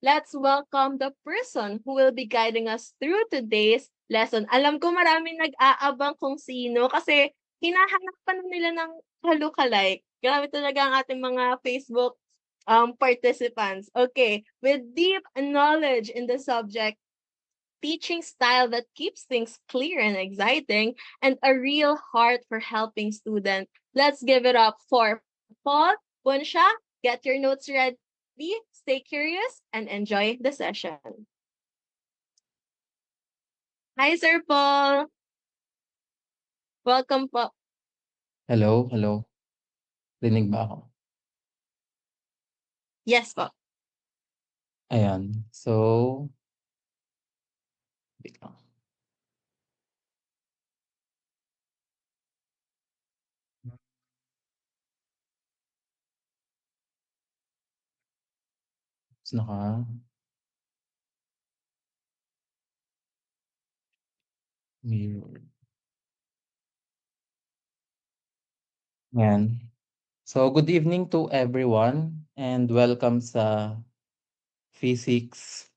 let's welcome the person who will be guiding us through today's lesson. Alam ko maraming nag-aabang kung sino kasi hinahanap pa na nila ng ka-lookalike. Grabe talaga ang ating mga Facebook participants. Okay, with deep knowledge in the subject, teaching style that keeps things clear and exciting, and a real heart for helping students. Let's give it up for Paul Bunsha. Get your notes ready, stay curious, and enjoy the session. Hi, Sir Paul. Welcome po. Hello, hello. Rinig ba ako? Yes po. Ayan. So, wait lang. Tapos mirror. Ayan. So, good evening to everyone and welcome sa Physics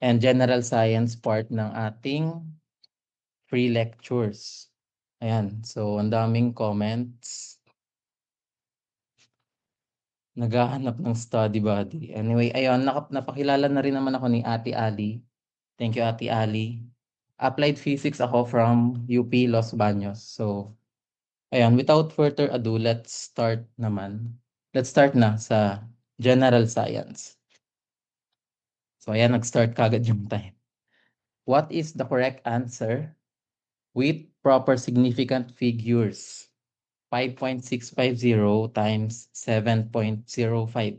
and General Science part ng ating free lectures. Ayan. So, ang daming comments. Naghahanap ng study buddy. Anyway, ayun, napakilala na rin naman ako ni Ate Ali. Thank you, Ate Ali. Applied Physics ako from UP Los Baños. So, ayan, without further ado, let's start naman. Let's start na sa General Science. So, ayan, nag-start kagad yung time. What is the correct answer with proper significant figures? 5.650 times 7.05.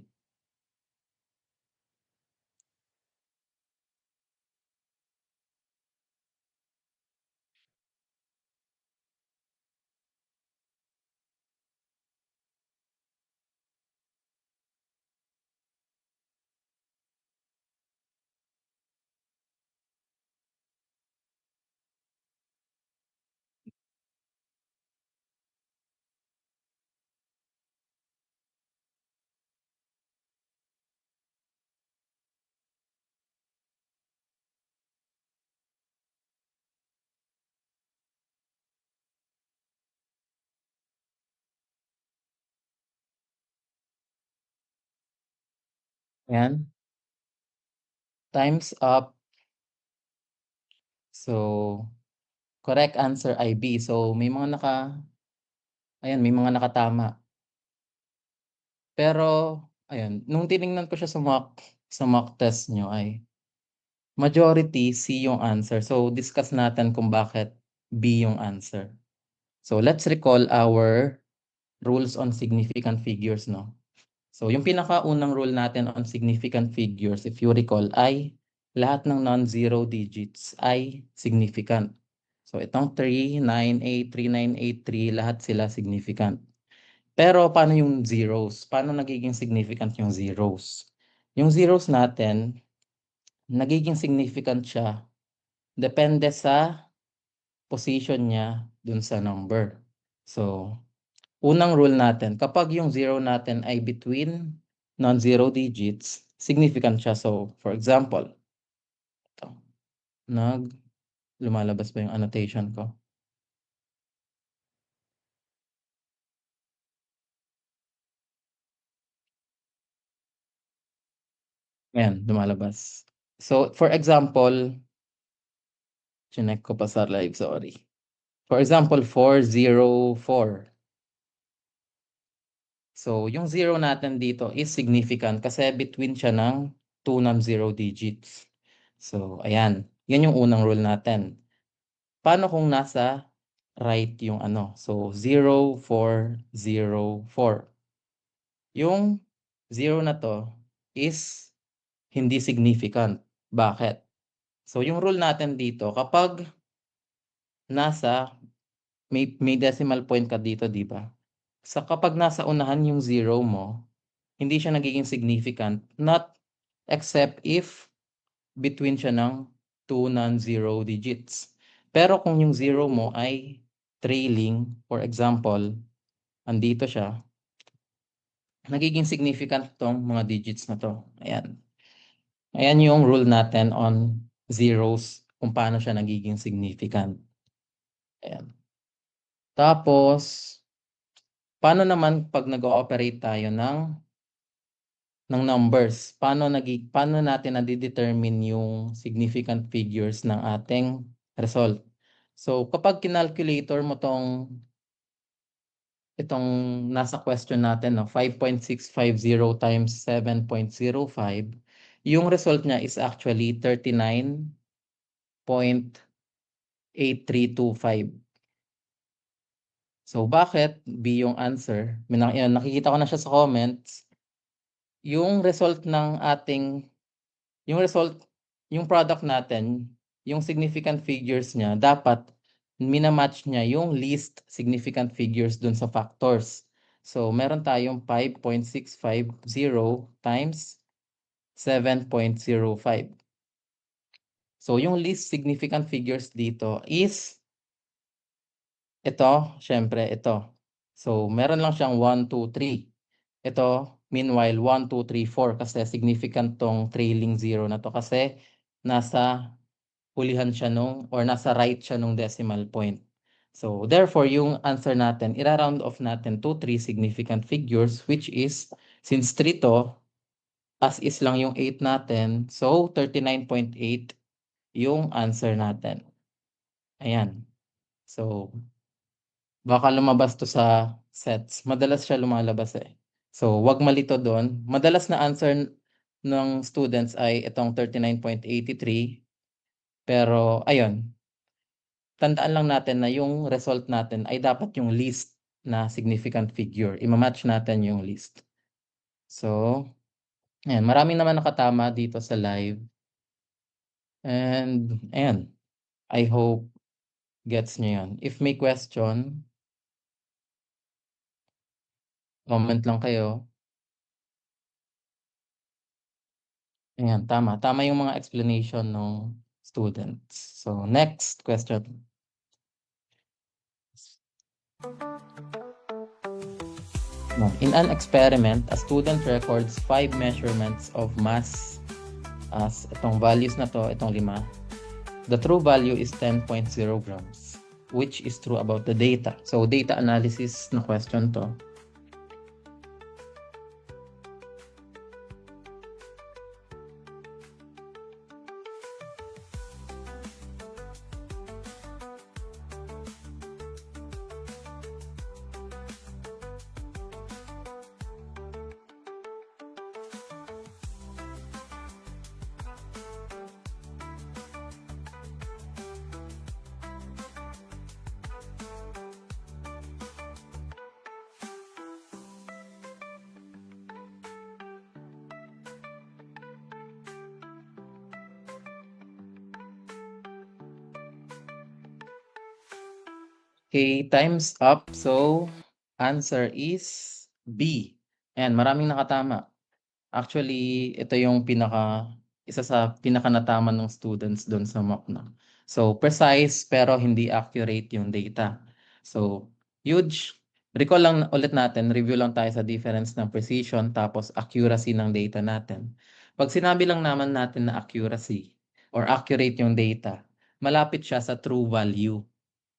Ayan. Time's up. So, correct answer ay B. So, may mga nakatama. Pero, ayun, nung tiningnan ko siya sa mock test nyo ay majority C yung answer. So, discuss natin kung bakit B yung answer. So, let's recall our rules on significant figures, no? So, yung pinakaunang rule natin on significant figures, if you recall, ay lahat ng non-zero digits ay significant. So, itong 398, 3983, lahat sila significant. Pero paano yung zeros? Paano nagiging significant yung zeros? Yung zeros natin, nagiging significant siya depende sa position niya dun sa number. So, unang rule natin, kapag yung zero natin ay between non-zero digits, significant siya. So, for example, ito, lumalabas ba yung annotation ko? Ayan, lumalabas. So, for example, chinek ko pa sa live, sorry. For example, 404. So, yung zero natin dito is significant kasi between siya ng two non-zero digits. So, ayan. Yan yung unang rule natin. Paano kung nasa right yung ano? So, 0404. Yung zero na to is hindi significant. Bakit? So, yung rule natin dito, kapag may decimal point ka dito, di ba? Kapag nasa unahan yung zero mo, hindi siya nagiging significant, not except if between siya ng two non-zero digits. Pero kung yung zero mo ay trailing, for example, andito siya, nagiging significant tong mga digits na to. Ayan. Ayan yung rule natin on zeros, kung paano siya nagiging significant. Ayan. Tapos, paano naman pag nag-ooperate tayo ng numbers? Paano natin nade-determine yung significant figures ng ating result? So, kapag kinalculator mo itong nasa question natin, no, 5.650 times 7.05, yung result niya is actually 39.8325. So, bakit B yung answer? Yan, nakikita ko na siya sa comments. Yung result ng ating, yung result, yung product natin, yung significant figures niya, dapat minamatch niya yung least significant figures dun sa factors. So, meron tayong 5.650 times 7.05. So, yung least significant figures dito is ito, syempre ito. So, meron lang siyang 1, 2, 3. Ito, meanwhile, 1, 2, 3, 4 kasi significant tong trailing zero na to kasi nasa hulihan siya or nasa right siya nung decimal point. So, therefore, yung answer natin, ira-round off natin to 3 significant figures, which is, since 3 to, as is lang yung 8 natin, so 39.8 yung answer natin. Ayan. So, baka lumabas to sa sets. Madalas siya lumalabas eh. So, wag malito doon. Madalas na answer ng students ay itong 39.83. Pero, ayun, tandaan lang natin na yung result natin ay dapat yung least na significant figure. Imamatch natin yung list. So, ayan, maraming naman nakatama dito sa live. And, ayan, I hope gets nyo yun. If may question, comment lang kayo. Ayan, tama. Tama yung mga explanation ng students. So, next question. No. In an experiment, a student records 5 measurements of mass as itong values na to, itong 5. The true value is 10.0 grams, which is true about the data. So, data analysis na question to. Okay, time's up. So, answer is B. Ayan, maraming nakatama. Actually, ito yung isa sa pinaka-natama ng students doon sa mock na. So, precise pero hindi accurate yung data. So, huge. Recall lang ulit natin, review lang tayo sa difference ng precision tapos accuracy ng data natin. Pag sinabi lang naman natin na accuracy or accurate yung data, malapit siya sa true value.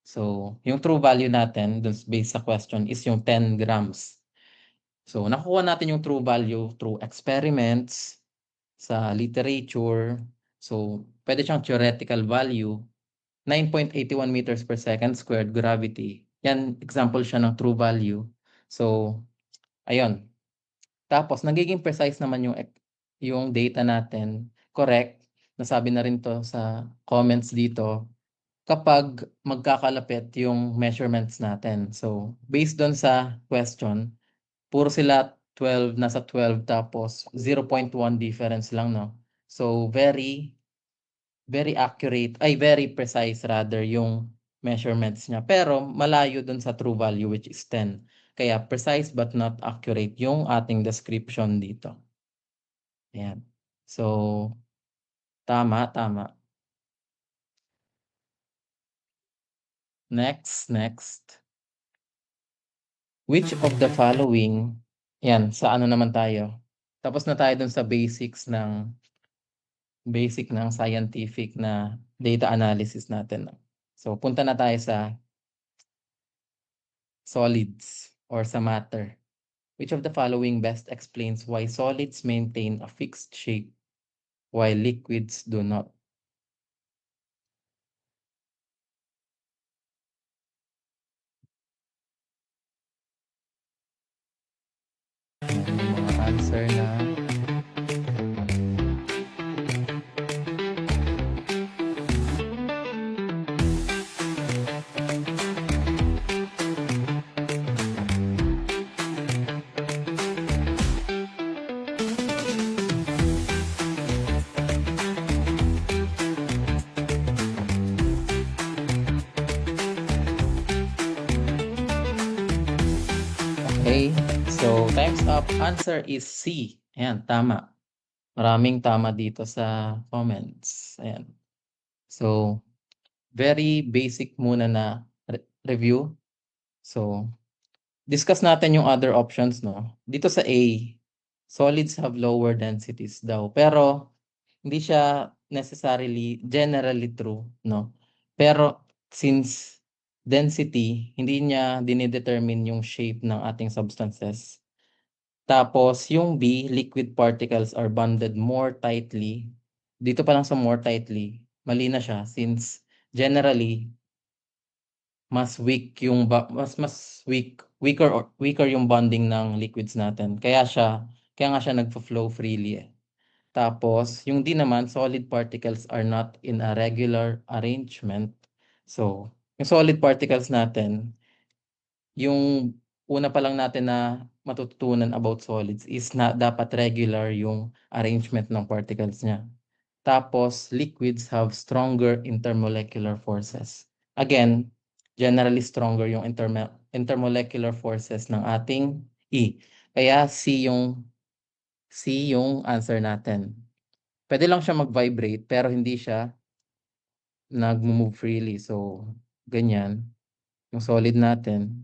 So, yung true value natin, based sa question, is yung 10 grams. So, nakuha natin yung true value through experiments, sa literature. So, pwede siyang theoretical value, 9.81 meters per second squared gravity. Yan, example siya ng true value. So, ayun. Tapos, nagiging precise naman yung data natin. Correct. Nasabi na rin to sa comments dito kapag magkakalapit yung measurements natin. So, based doon sa question, puro sila 12, nasa 12 tapos 0.1 difference lang, no? So, very accurate, very precise rather yung measurements niya. Pero malayo dun sa true value which is 10. Kaya precise but not accurate yung ating description dito. Ayan. So, tama. Next. Which of the following, yan, sa ano naman tayo? Tapos na tayo dun sa basics ng basic ng scientific na data analysis natin. So, punta na tayo sa solids or sa matter. Which of the following best explains why solids maintain a fixed shape while liquids do not? May mga answer na okay. So, time's up. Answer is C. Ayan, tama. Maraming tama dito sa comments. Ayan. So, very basic muna na review. So, discuss natin yung other options, no? Dito sa A, solids have lower densities daw. Pero, hindi siya necessarily generally true, no? Pero, since density, hindi niya dinidetermine yung shape ng ating substances. Tapos, yung B, liquid particles are bonded more tightly. Dito pa lang sa more tightly, mali na siya since generally, mas weak yung weaker yung bonding ng liquids natin. Kaya nga siya nagfo-flow freely eh. Tapos, yung D naman, solid particles are not in a regular arrangement. So, yung solid particles natin, yung una pa lang natin na matututunan about solids is na dapat regular yung arrangement ng particles niya. Tapos, liquids have stronger intermolecular forces. Again, generally stronger yung intermolecular forces ng ating E. Kaya C yung answer natin. Pwede lang siya mag-vibrate pero hindi siya nag-move freely. So, ganyan. Yung solid natin.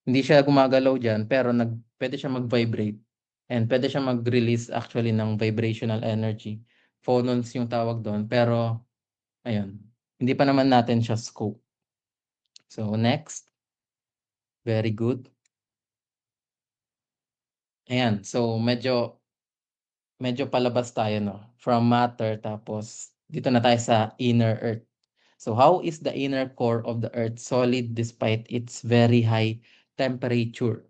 Hindi siya gumagalaw dyan pero pwede siya mag-vibrate. And pwede siya mag-release actually ng vibrational energy. Phonons yung tawag doon. Pero, ayun. Hindi pa naman natin siya scope. So, next. Very good. Ayan. So, medyo palabas tayo, no? From matter, tapos dito na tayo sa inner earth. So, how is the inner core of the earth solid despite its very high temperature?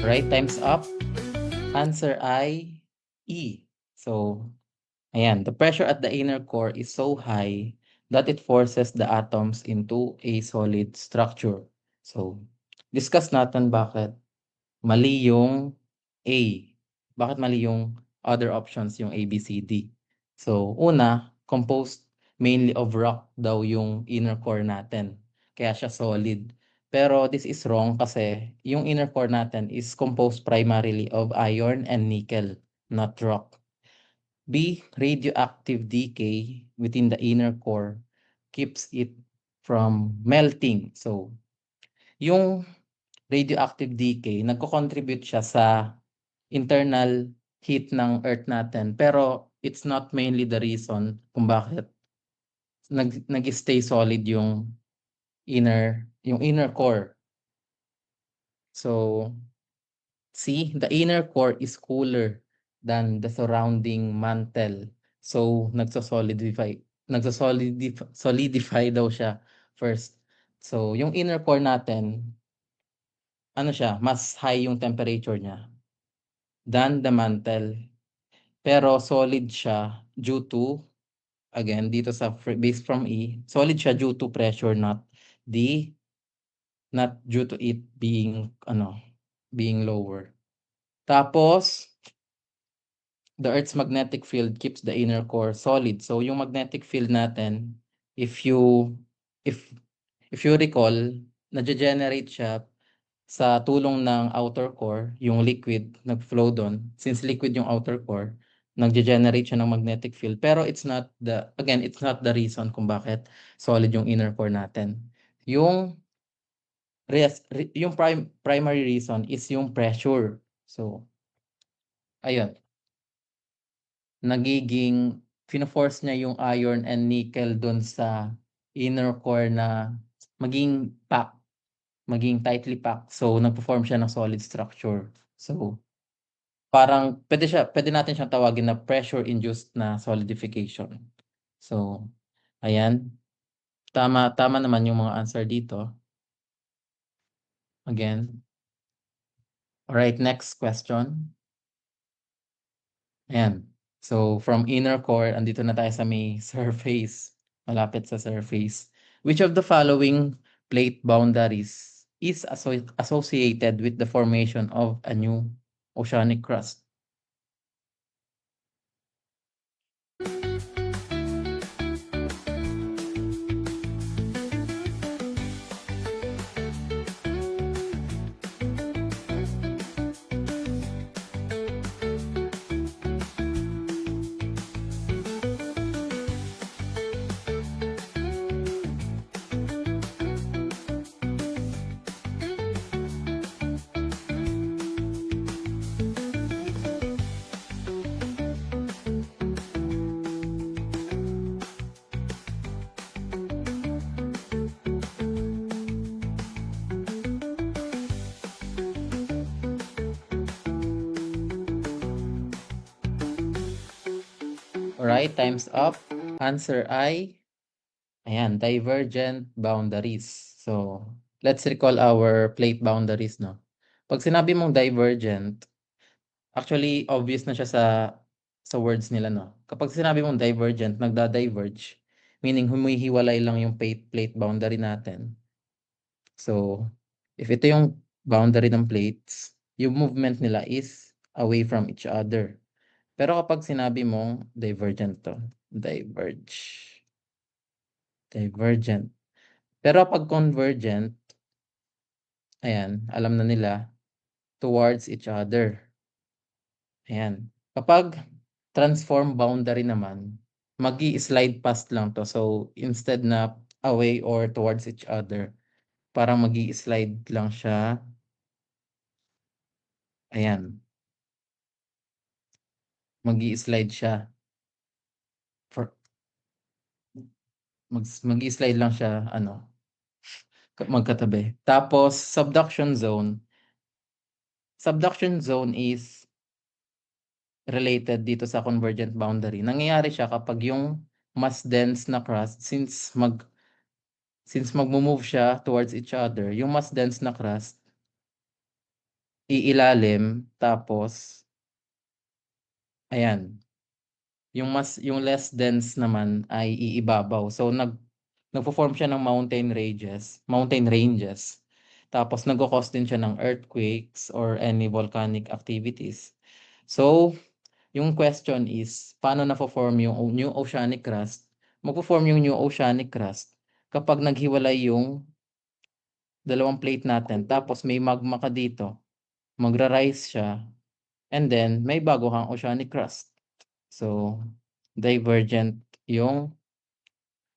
Right, time's up. Answer I, E. So, ayan, the pressure at the inner core is so high that it forces the atoms into a solid structure. So, discuss natin bakit mali yung A. Bakit mali yung other options, yung A, B, C, D. So, una, composed mainly of rock daw yung inner core natin. Kaya siya solid. Pero this is wrong kasi yung inner core natin is composed primarily of iron and nickel, not rock. B, radioactive decay within the inner core keeps it from melting. So, yung radioactive decay, nagko-contribute siya sa internal heat ng Earth natin. Pero it's not mainly the reason kung bakit nag-stay solid yung inner core. So, see, the inner core is cooler than the surrounding mantle. So, solidify daw siya first. So, yung inner core natin, ano siya, mas high yung temperature niya than the mantle. pero solid siya due to, again, dito sa based from E, solid siya due to pressure, not due to it being, being lower. Tapos, the Earth's magnetic field keeps the inner core solid. So, yung magnetic field natin, if you, if, if you recall, nage-generate siya sa tulong ng outer core, yung liquid nag-flow doon. Since liquid yung outer core, nagge-generate siya ng magnetic field. Pero it's not the reason kung bakit solid yung inner core natin. Yung primary reason is yung pressure. So, ayun. Nagiging fino-force niya yung iron and nickel doon sa inner core na maging packed, maging tightly packed. So, nagpo-form siya ng solid structure. So, parang pwede natin siyang tawagin na pressure-induced na solidification. So, ayan. Tama naman yung mga answer dito. Again. Alright, next question. Ayan. So, from inner core, andito na tayo sa may surface. Malapit sa surface. Which of the following plate boundaries is associated with the formation of a new oceanic crust? Alright, time's up. Answer ay, ayan, divergent boundaries. So, let's recall our plate boundaries, no? Pag sinabi mong divergent, actually, obvious na siya sa words nila, no? Kapag sinabi mong divergent, nagda-diverge, meaning humihiwalay lang yung plate boundary natin. So, if ito yung boundary ng plates, yung movement nila is away from each other. Pero kapag sinabi mong divergent to, divergent. Pero pag convergent, ayan, alam na nila, towards each other. Ayan. Kapag transform boundary naman, magi-slide past lang to. So, instead na away or towards each other, parang magi-slide lang siya. Ayan. Magi-slide siya. Magi-slide lang siya, magkatabi. Tapos, subduction zone is related dito sa convergent boundary. Nangyayari siya kapag yung mas dense na crust, since magmo-move siya towards each other, yung mas dense na crust, iilalim, tapos, ayan, yung less dense naman ay iibabaw. So, nagpo-form siya ng mountain ranges. Tapos, nagko-cause din siya ng earthquakes or any volcanic activities. So, yung question is, paano na-form yung new oceanic crust? Magpo-form yung new oceanic crust kapag naghiwalay yung dalawang plate natin, tapos may magma ka dito, magra-rise siya, and then may bago kang oceanic crust. So, divergent yung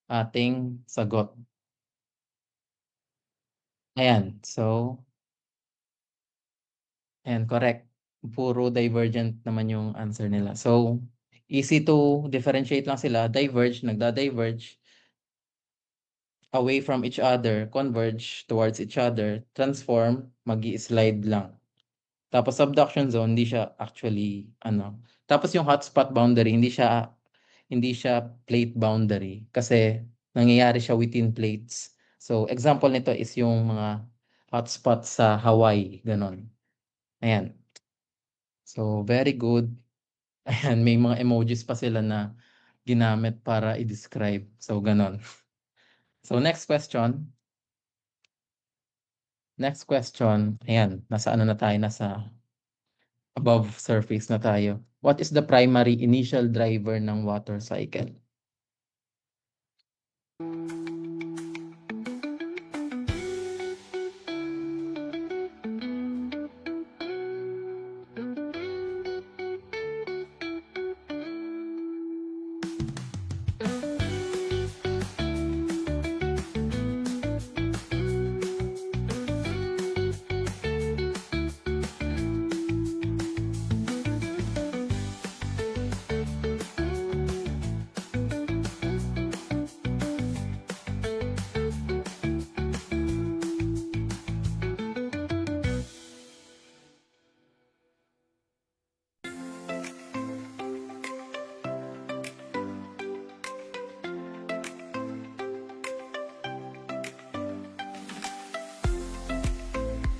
ating sagot. Ayan. So, ayan, correct. Puro divergent naman yung answer nila. So, easy to differentiate lang sila. Diverge, nagda-diverge away from each other, converge towards each other, transform, magi-slide lang. Tapos subduction zone, hindi siya actually, Tapos yung hotspot boundary, hindi siya plate boundary kasi nangyayari siya within plates. So, example nito is yung mga hotspot sa Hawaii, ganon. Ayan. So, very good. Ayan, may mga emojis pa sila na ginamit para i-describe. So, gano'n. So, next question. Next question. Ayan, nasa ano na tayo, nasa above surface na tayo. What is the primary initial driver ng water cycle?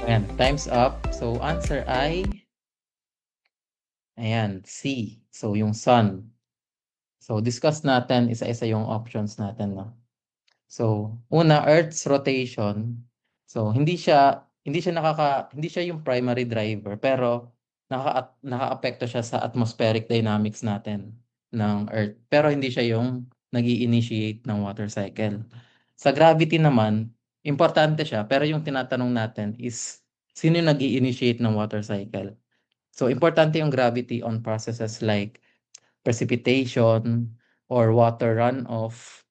Ayan, time's up. So, answer ay, ayan, C. So, yung sun. So, discuss natin isa-isa yung options natin, no? So, una, Earth's rotation. So, hindi siya yung primary driver, pero nakaapekto siya sa atmospheric dynamics natin ng Earth. Pero hindi siya yung nag-i-initiate ng water cycle. Sa gravity naman, importante siya, pero yung tinatanong natin is sino yung nag-i-initiate ng water cycle? So, importante yung gravity on processes like precipitation or water runoff.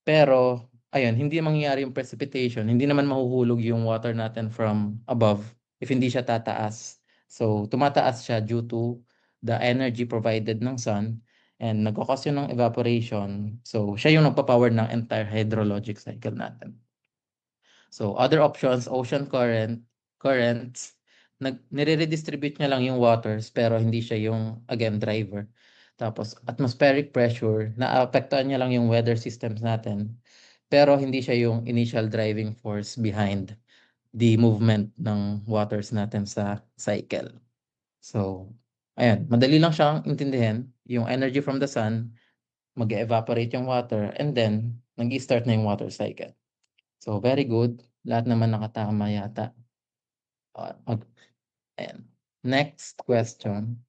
Pero, ayun, hindi mangyayari yung precipitation, hindi naman mahuhulog yung water natin from above if hindi siya tataas. So, tumataas siya due to the energy provided ng sun and nagkakos yun ng evaporation. So, siya yung nagpapower ng entire hydrologic cycle natin. So, other options, ocean currents, nire-redistribute niya lang yung waters pero hindi siya yung, again, driver. Tapos, atmospheric pressure, naapektuhan niya lang yung weather systems natin pero hindi siya yung initial driving force behind the movement ng waters natin sa cycle. So, ayan, madali lang siyang intindihin. Yung energy from the sun, mag-evaporate yung water and then, nag-start na yung water cycle. So, very good. Lahat naman nakatama yata. Ayan. Next question.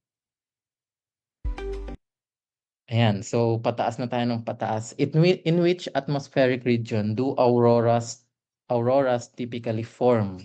Ayan. So, pataas na tayo ng pataas. In which atmospheric region do auroras typically form?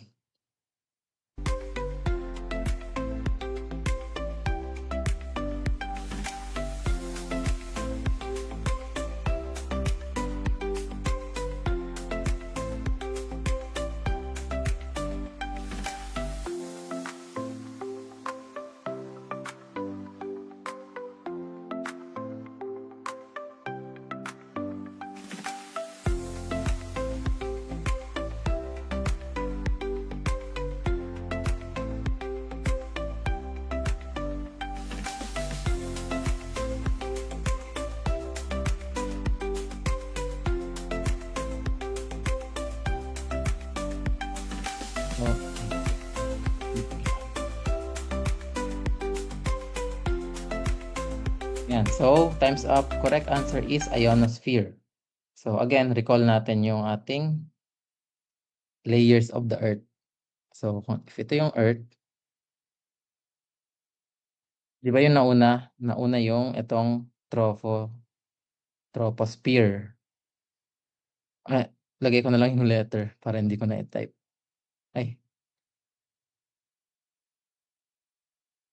Yan. So, time's up. Correct answer is ionosphere. So, again, recall natin yung ating layers of the Earth. So, if ito yung Earth, di ba yung nauna? Nauna yung itong troposphere. Lagay ko na lang yung letter para hindi ko na i-type. Ay.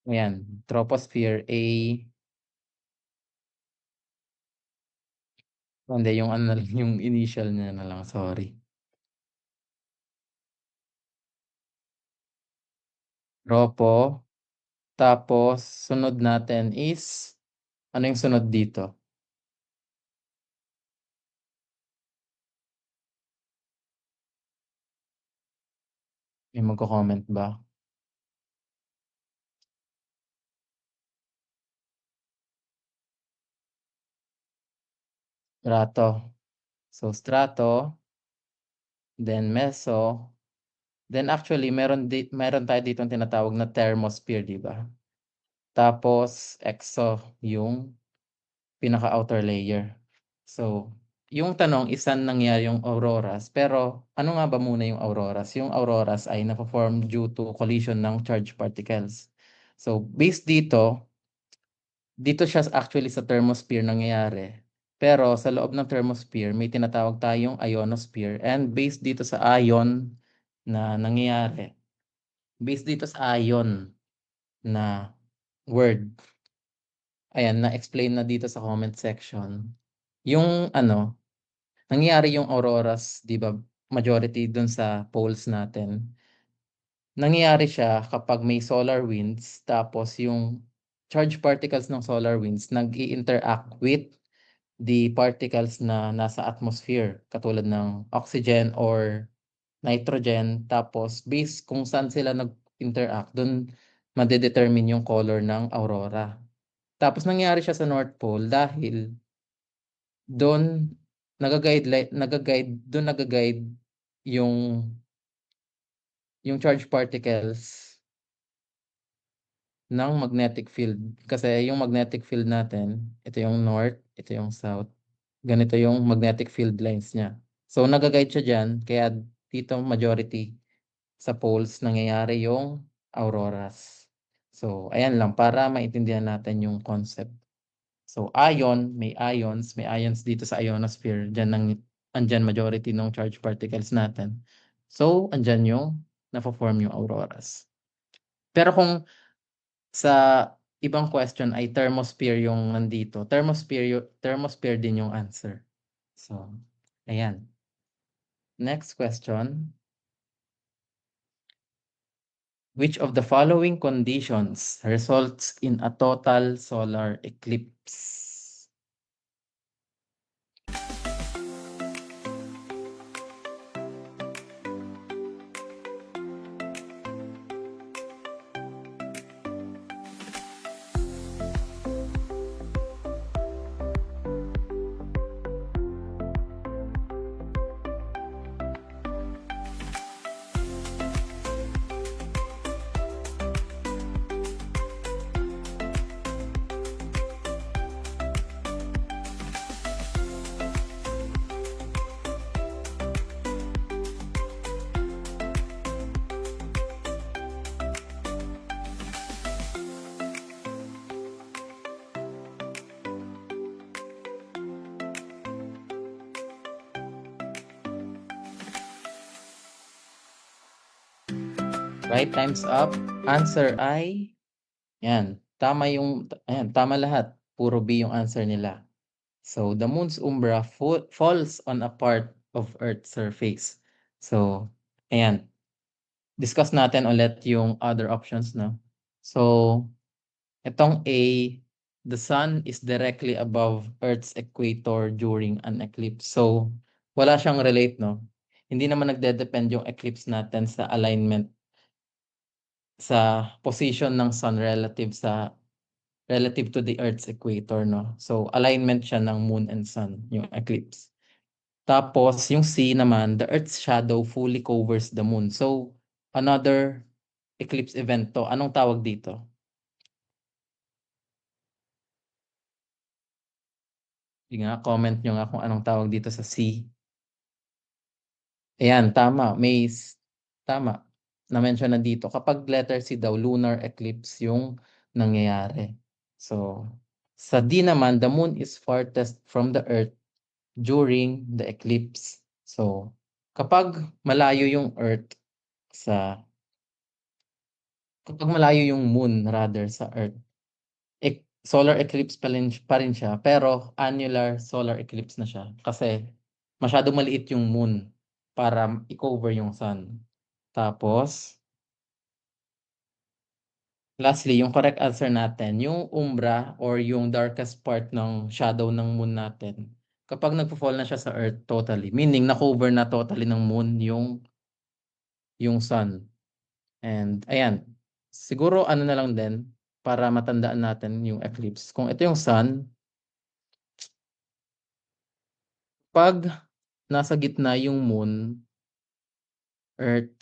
Ayan. Troposphere A. Hindi, yung ano na lang, yung initial niya na lang. Sorry. Tropo. Tapos, sunod natin is, ano yung sunod dito? May magko-comment ba? Strato. So, strato. Then, meso. Then, actually, meron tayo dito tinatawag na thermosphere, di ba? tapos exo yung pinaka-outer layer. So, yung tanong is saan nangyari yung auroras, pero ano nga ba muna yung auroras? Yung auroras ay napo-form due to collision ng charged particles. So, based dito siya actually sa thermosphere nangyayari. Pero sa loob ng thermosphere, may tinatawag tayong ionosphere. And based dito sa ion na nangyayari, based dito sa ion na word, ayan, na-explain na dito sa comment section. Yung nangyayari yung auroras, di ba, majority dun sa poles natin. Nangyayari siya kapag may solar winds, tapos yung charged particles ng solar winds nag-i-interact with the particles na nasa atmosphere, katulad ng oxygen or nitrogen, tapos based kung saan sila nag-interact, dun madedetermine yung color ng aurora. Tapos nangyari siya sa North Pole dahil doon nagaguide yung charged particles ng magnetic field. Kasi yung magnetic field natin, ito yung north, ito yung south. Ganito yung magnetic field lines niya. So nagaguide siya dyan, kaya dito majority sa poles nangyayari yung auroras. So ayan lang para maintindihan natin yung concept. So may ions dito sa ionosphere, andyan majority ng charged particles natin. So andyan yung na-form yung auroras. Pero kung sa ibang question ay thermosphere yung nandito, thermosphere din yung answer. So ayan. Next question. Which of the following conditions results in a total solar eclipse? Right, time's up. Answer ay, yan, tama lahat. Puro B yung answer nila. So, the moon's umbra falls on a part of Earth's surface. So, ayan. Discuss natin ulit yung other options, no? So, itong A, the sun is directly above Earth's equator during an eclipse. So, wala siyang relate, no? Hindi naman nagde-depend yung eclipse natin sa alignment sa position ng sun relative to the Earth's equator, no? So, alignment siya ng moon and sun, yung eclipse. Tapos, yung C naman, the Earth's shadow fully covers the moon. So, another eclipse event to. Anong tawag dito? Sige nga, comment nyo nga kung anong tawag dito sa C. Ayan, tama. Tama. Na-mention na dito. Kapag letter C daw, lunar eclipse yung nangyayari. So, sa D naman, the moon is farthest from the Earth during the eclipse. So, kapag malayo yung Earth kapag malayo yung moon rather sa Earth, solar eclipse pa rin siya, pero annular solar eclipse na siya kasi masyado maliit yung moon para i-cover yung sun. Tapos, lastly, yung correct answer natin, yung umbra or yung darkest part ng shadow ng moon natin, kapag nagpo-fall na siya sa Earth totally, meaning na-cover na totally ng moon yung sun. And ayan, siguro ano na lang din para matandaan natin yung eclipse. Kung ito yung sun, pag nasa gitna yung moon, Earth,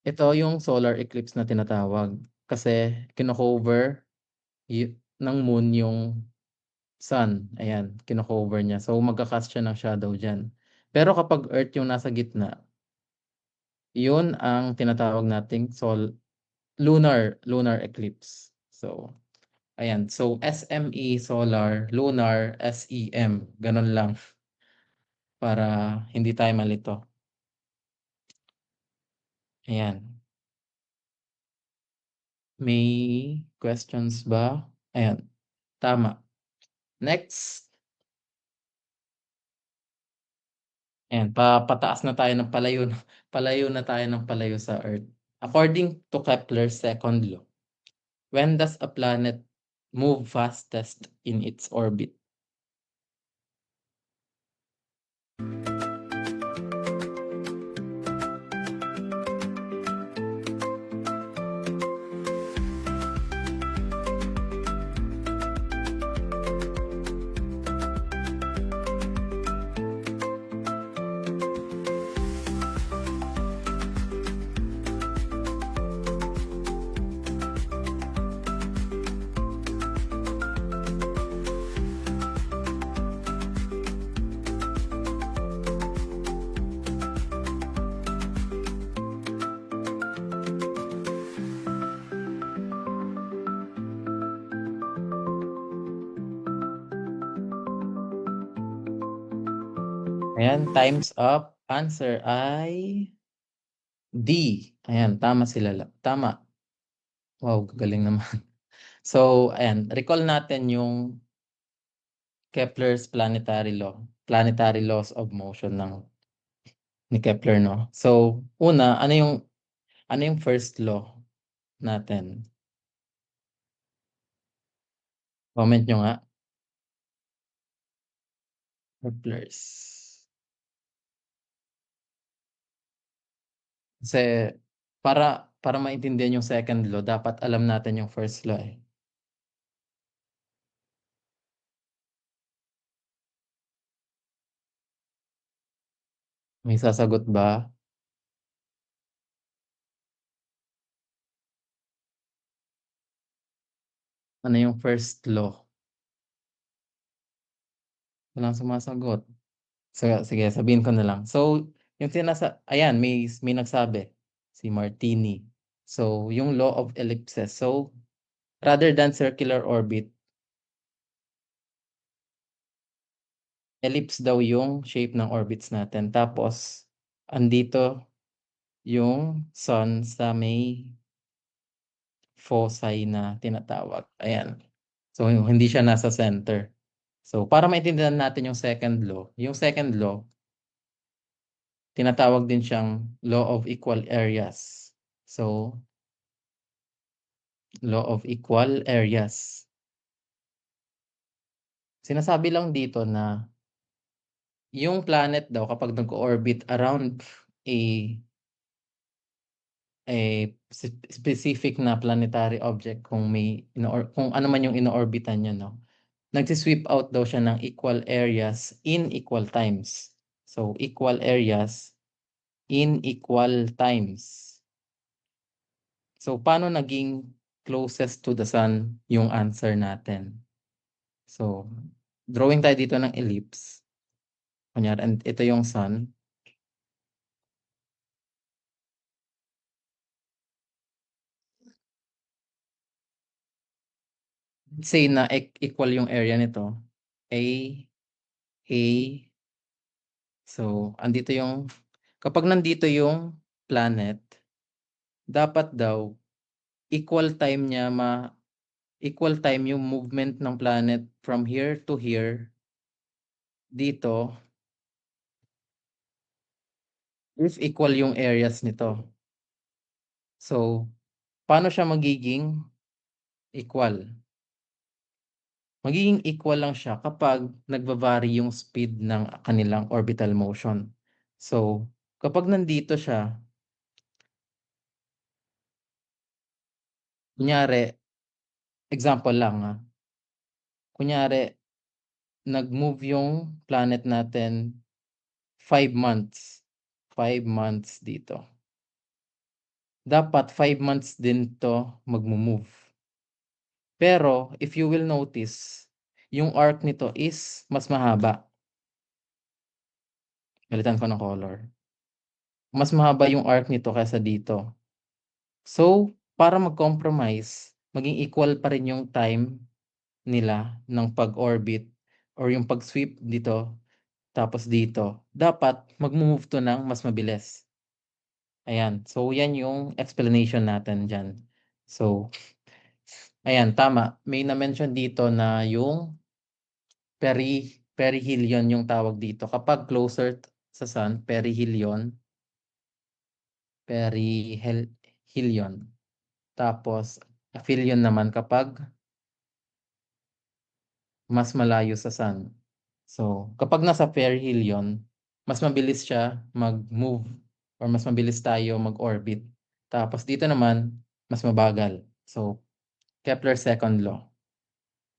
ito yung solar eclipse na tinatawag. kasi kino-cover ng moon yung sun. Ayan, kino-cover niya. So, magka-cast siya ng shadow diyan. Pero kapag Earth yung nasa gitna, yun ang tinatawag nating lunar eclipse. So, ayan. So, SME, solar, lunar, SEM. Ganun lang para hindi tayo malito. Ayan. May questions ba? Ayan. Tama. Next. Ayan, pataas na tayo ng palayo, palayo na tayo ng palayo sa Earth. According to Kepler's second law, when does a planet move fastest in its orbit? Ayan, time's up. Answer ay D. Ayan, tama sila. Tama. Wow, galing naman. So, ayan, recall natin yung Kepler's planetary laws of motion ni Kepler, no? So, una, ano yung first law natin? Comment nyo nga. Kepler's. Kasi para maintindihan yung second law, dapat alam natin yung first law eh. May sasagot ba? Ano yung first law? Walang sumasagot. So, sige, sabihin ko na lang. So, ayan, may nagsabi, si Martini. So, yung law of ellipses. So, rather than circular orbit, ellipse daw yung shape ng orbits natin. Tapos, andito yung sun sa may foci na tinatawag. Ayan. So, hindi siya nasa center. So, para maintindihan natin yung second law, tinatawag din siyang law of equal areas. So, law of equal areas. Sinasabi lang dito na yung planet daw kapag nag-orbit around a specific na planetary object kung kung ano man yung inoorbitan niya, no? Nagsi-sweep out daw siya ng equal areas in equal times. So, equal areas in equal times. So, paano naging closest to the sun yung answer natin? So, drawing tayo dito ng ellipse. Kunyari, and ito yung sun. Say na equal yung area nito. A, A. So, kapag nandito yung planet, dapat daw equal time yung movement ng planet from here to here dito if equal yung areas nito. So, paano siya magiging equal? Magiging equal lang siya kapag nagva-vary yung speed ng kanilang orbital motion. So, kapag nandito siya, kunyari, example lang kunyari, nag-move yung planet natin 5 months. 5 months dito. dapat 5 months din 'to magmo-move. Pero if you will notice, yung arc nito is mas mahaba. Palitan ko ng color. Mas mahaba yung arc nito kaysa dito. So, para mag-compromise, maging equal pa rin yung time nila ng pag-orbit or yung pag-sweep dito, tapos dito, dapat magmo-move 'to ng mas mabilis. Ayan, so yan yung explanation natin diyan. So, ayan tama, may na-mention dito na yung perihelion yung tawag dito kapag closer sa sun, perihelion. Tapos aphelion naman kapag mas malayo sa sun. So, kapag nasa perihelion, mas mabilis siya mag-move or mas mabilis tayo mag-orbit. Tapos dito naman, mas mabagal. So, Kepler's second law.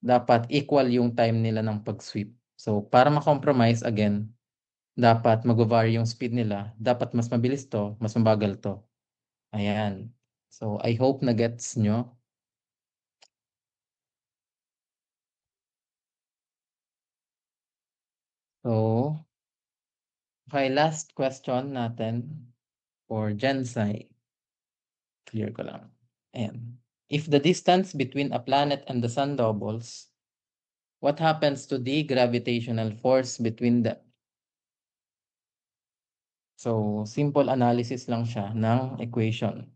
Dapat equal yung time nila ng pag-sweep. So, para ma-compromise again, dapat magva-vary yung speed nila. Dapat mas mabilis 'to, mas mabagal 'to. Ayan. So, I hope na gets nyo. So, okay, last question natin for Gensai. Clear ko lang. Ayan. If the distance between a planet and the sun doubles, what happens to the gravitational force between them? So, simple analysis lang siya ng equation.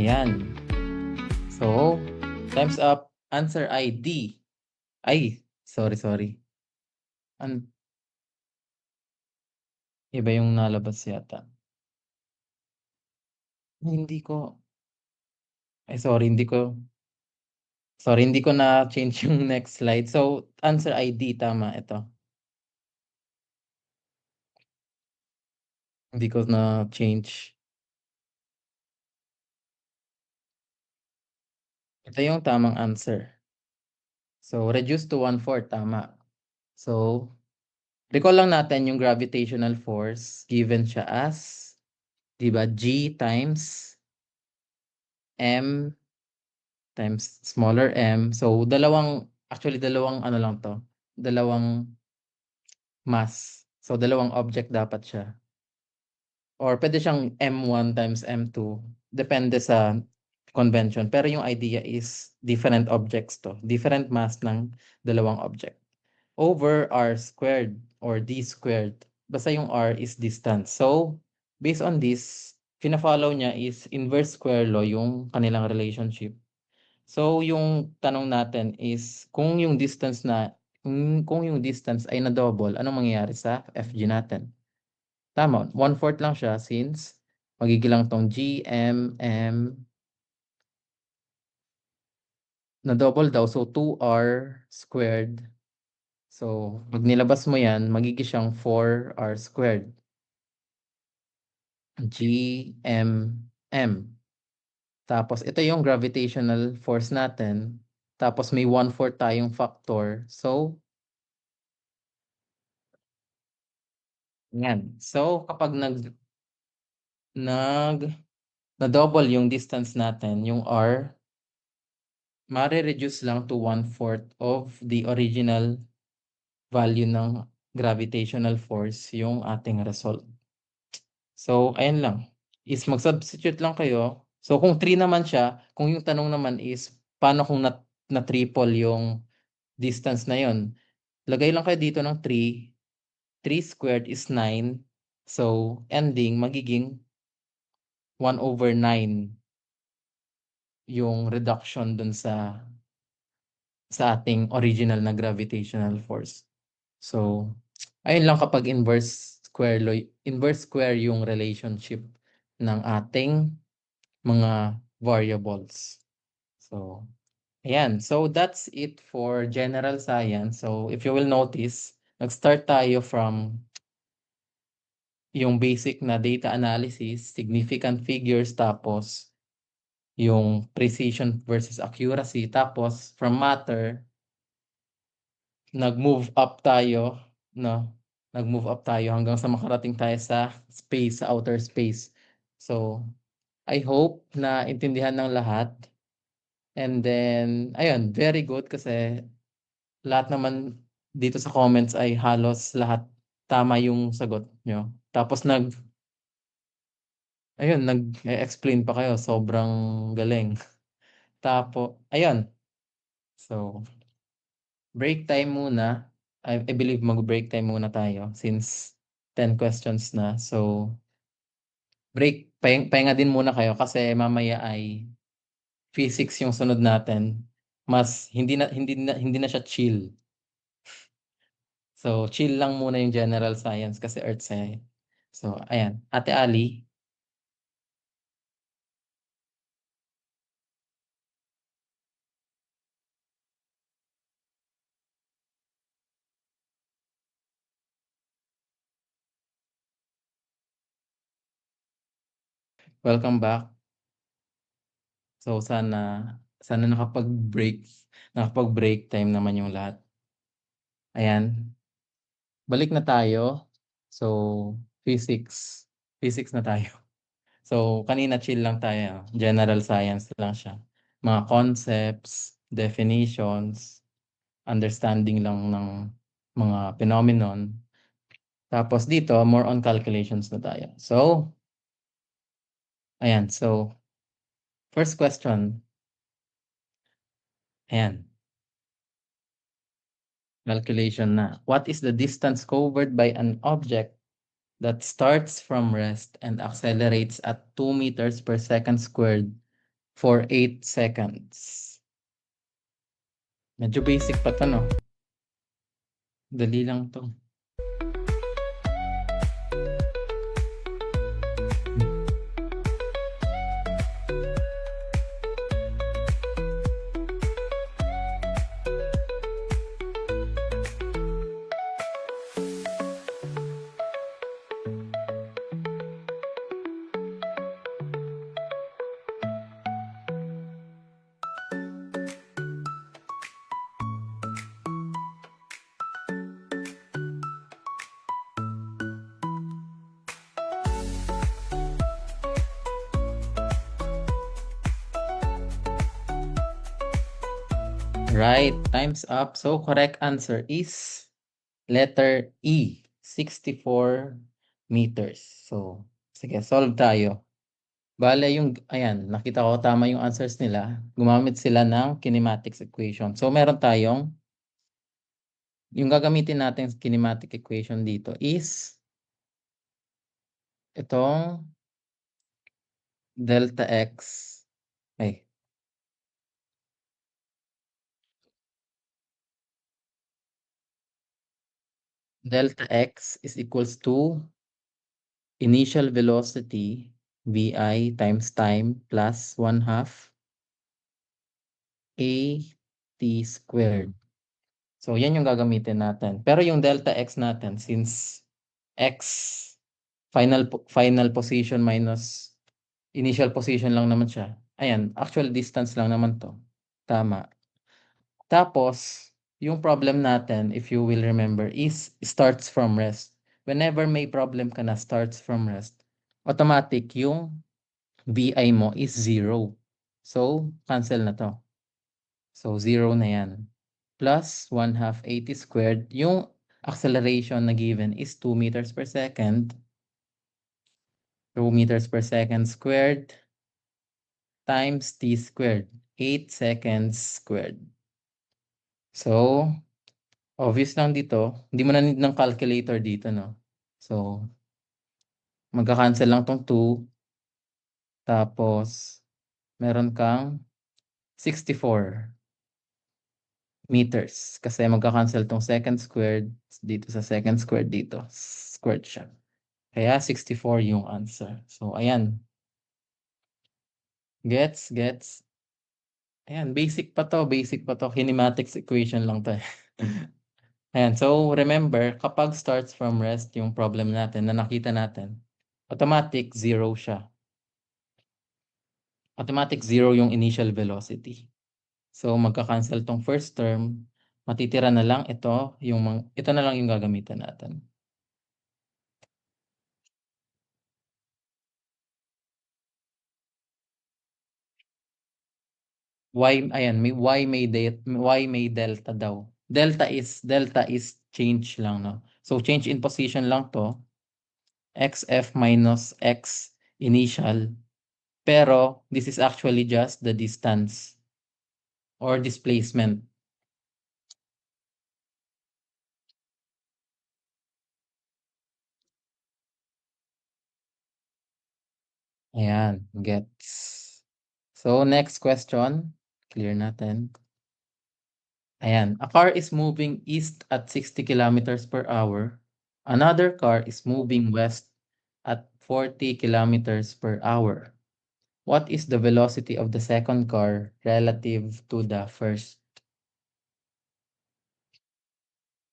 Ayan. So, time's up. Answer ID. Ay, sorry. Iba yung nalabas yata. Hindi ko ay sorry, hindi ko na-change yung next slide. So, answer ID, tama ito. Hindi ko na-change. Ito yung tamang answer. So, reduce to 1/4, tama. So, recall lang natin yung gravitational force given siya as, di ba, G times M times smaller m. So, actually, dalawang ano lang to, dalawang mass. So, dalawang object dapat siya. Or pwede siyang M1 times M2. Depende sa convention. Pero yung idea is different objects to. Different mass ng dalawang object. Over R squared or D squared. Basta yung R is distance. So, based on this, fina-follow niya is inverse square law yung kanilang relationship. So, yung tanong natin is kung yung distance ay na-double, anong mangyayari sa FG natin? Tama, 1/4 lang siya since magigilang tong G, M, M na double daw, so 2R squared. So, pag nilabas mo yan, magiging siyang 4R squared. G, M, M. Tapos, ito yung gravitational force natin. Tapos, may 1/4 tayong factor. So, yan. So, kapag na-double yung distance natin, yung R, mare-reduce lang to 1/4 of the original value ng gravitational force yung ating result. So, ayan lang. Is mag-substitute lang kayo. So, kung 3 naman siya, kung yung tanong naman is, paano kung na-triple yung distance na yon? Lagay lang kayo dito ng 3. 3 squared is 9. So, ending magiging 1/9. yung reduction dun sa ating original na gravitational force. So, ayun lang kapag inverse square yung relationship ng ating mga variables. So, ayan. So, that's it for general science. So, if you will notice, nag-start tayo from yung basic na data analysis, significant figures, tapos yung precision versus accuracy. Tapos, from matter, nag-move up tayo, no? Nag-move up tayo hanggang sa makarating tayo sa space, sa outer space. So, I hope na intindihan ng lahat. And then, ayun, very good kasi lahat naman dito sa comments ay halos lahat tama yung sagot nyo. Tapos nag-explain pa kayo. Sobrang galing. Ayun. So, break time muna. I believe mag-break time muna tayo since 10 questions na. So, pahinga din muna kayo kasi mamaya ay physics yung sunod natin. Mas hindi na siya chill. So, chill lang muna yung general science kasi earth science. So, ayan. Ate Ali, welcome back. So, sana nakapag-break time naman yung lahat. Ayan. Balik na tayo. So, physics. Physics na tayo. So, kanina chill lang tayo. General science lang siya. Mga concepts, definitions, understanding lang ng mga phenomenon. Tapos dito, more on calculations na tayo. So, ayan. So, first question. Ayan. Calculation na. What is the distance covered by an object that starts from rest and accelerates at 2 meters per second squared for 8 seconds? Medyo basic pa to, no? Dali lang to. Right, time's up. So, correct answer is letter E, 64 meters. So, sige, solve tayo. Bale, ayan, nakita ko tama yung answers nila. Gumamit sila ng kinematics equation. So, meron tayong, yung gagamitin natin kinematic equation dito is itong delta x, ay, delta x is equals to initial velocity vi times time plus 1/2 a t squared. So, yan yung gagamitin natin. Pero yung delta x natin, since x final position minus initial position lang naman siya. Ayan, actual distance lang naman to. Tama. Tapos, yung problem natin, if you will remember, is starts from rest. Whenever may problem ka na starts from rest, automatic yung VI mo is 0. So, cancel na to. So, 0 na yan. Plus 1/2 AT squared. Yung acceleration na given is 2 meters per second. 2 meters per second squared times t squared. 8 seconds squared. So, obvious lang dito. Hindi mo na need ng calculator dito, no? So, magka-cancel lang tong 2. Tapos, meron kang 64 meters. Kasi magka-cancel tong second squared dito sa second squared dito. Squared siya. Kaya 64 yung answer. So, ayan. Gets? Ayan, basic pa to. Kinematics equation lang to. Ayan, so remember, kapag starts from rest yung problem natin na nakita natin, automatic zero siya. Automatic zero yung initial velocity. So magka-cancel tong first term, matitira na lang ito, ito na lang yung gagamitan natin. May delta daw. Delta is change lang, no? So change in position lang to, xf minus x initial, pero this is actually just the distance or displacement. Ayan, gets. So next question, clear natin. Ayan, a car is moving east at 60 kilometers per hour. Another car is moving west at 40 kilometers per hour. What is the velocity of the second car relative to the first?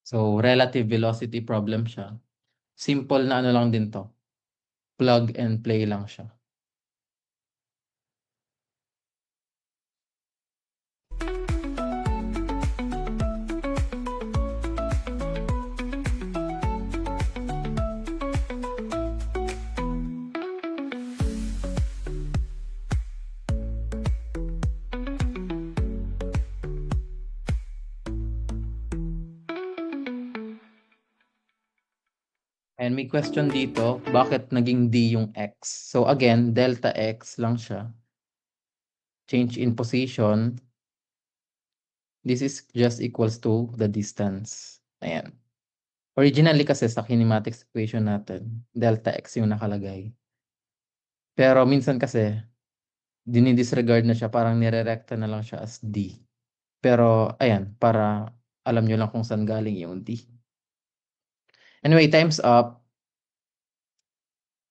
So, relative velocity problem siya. Simple na ano lang din to. Plug and play lang siya. And may question dito, bakit naging D yung X? So again, delta X lang siya. Change in position. This is just equals to the distance. Ayan. Originally kasi sa kinematics equation natin, delta X yung nakalagay. Pero minsan kasi, dinidisregard na siya, parang nire-recta na lang siya as D. Pero ayan, para alam nyo lang kung saan galing yung D. Anyway, time's up.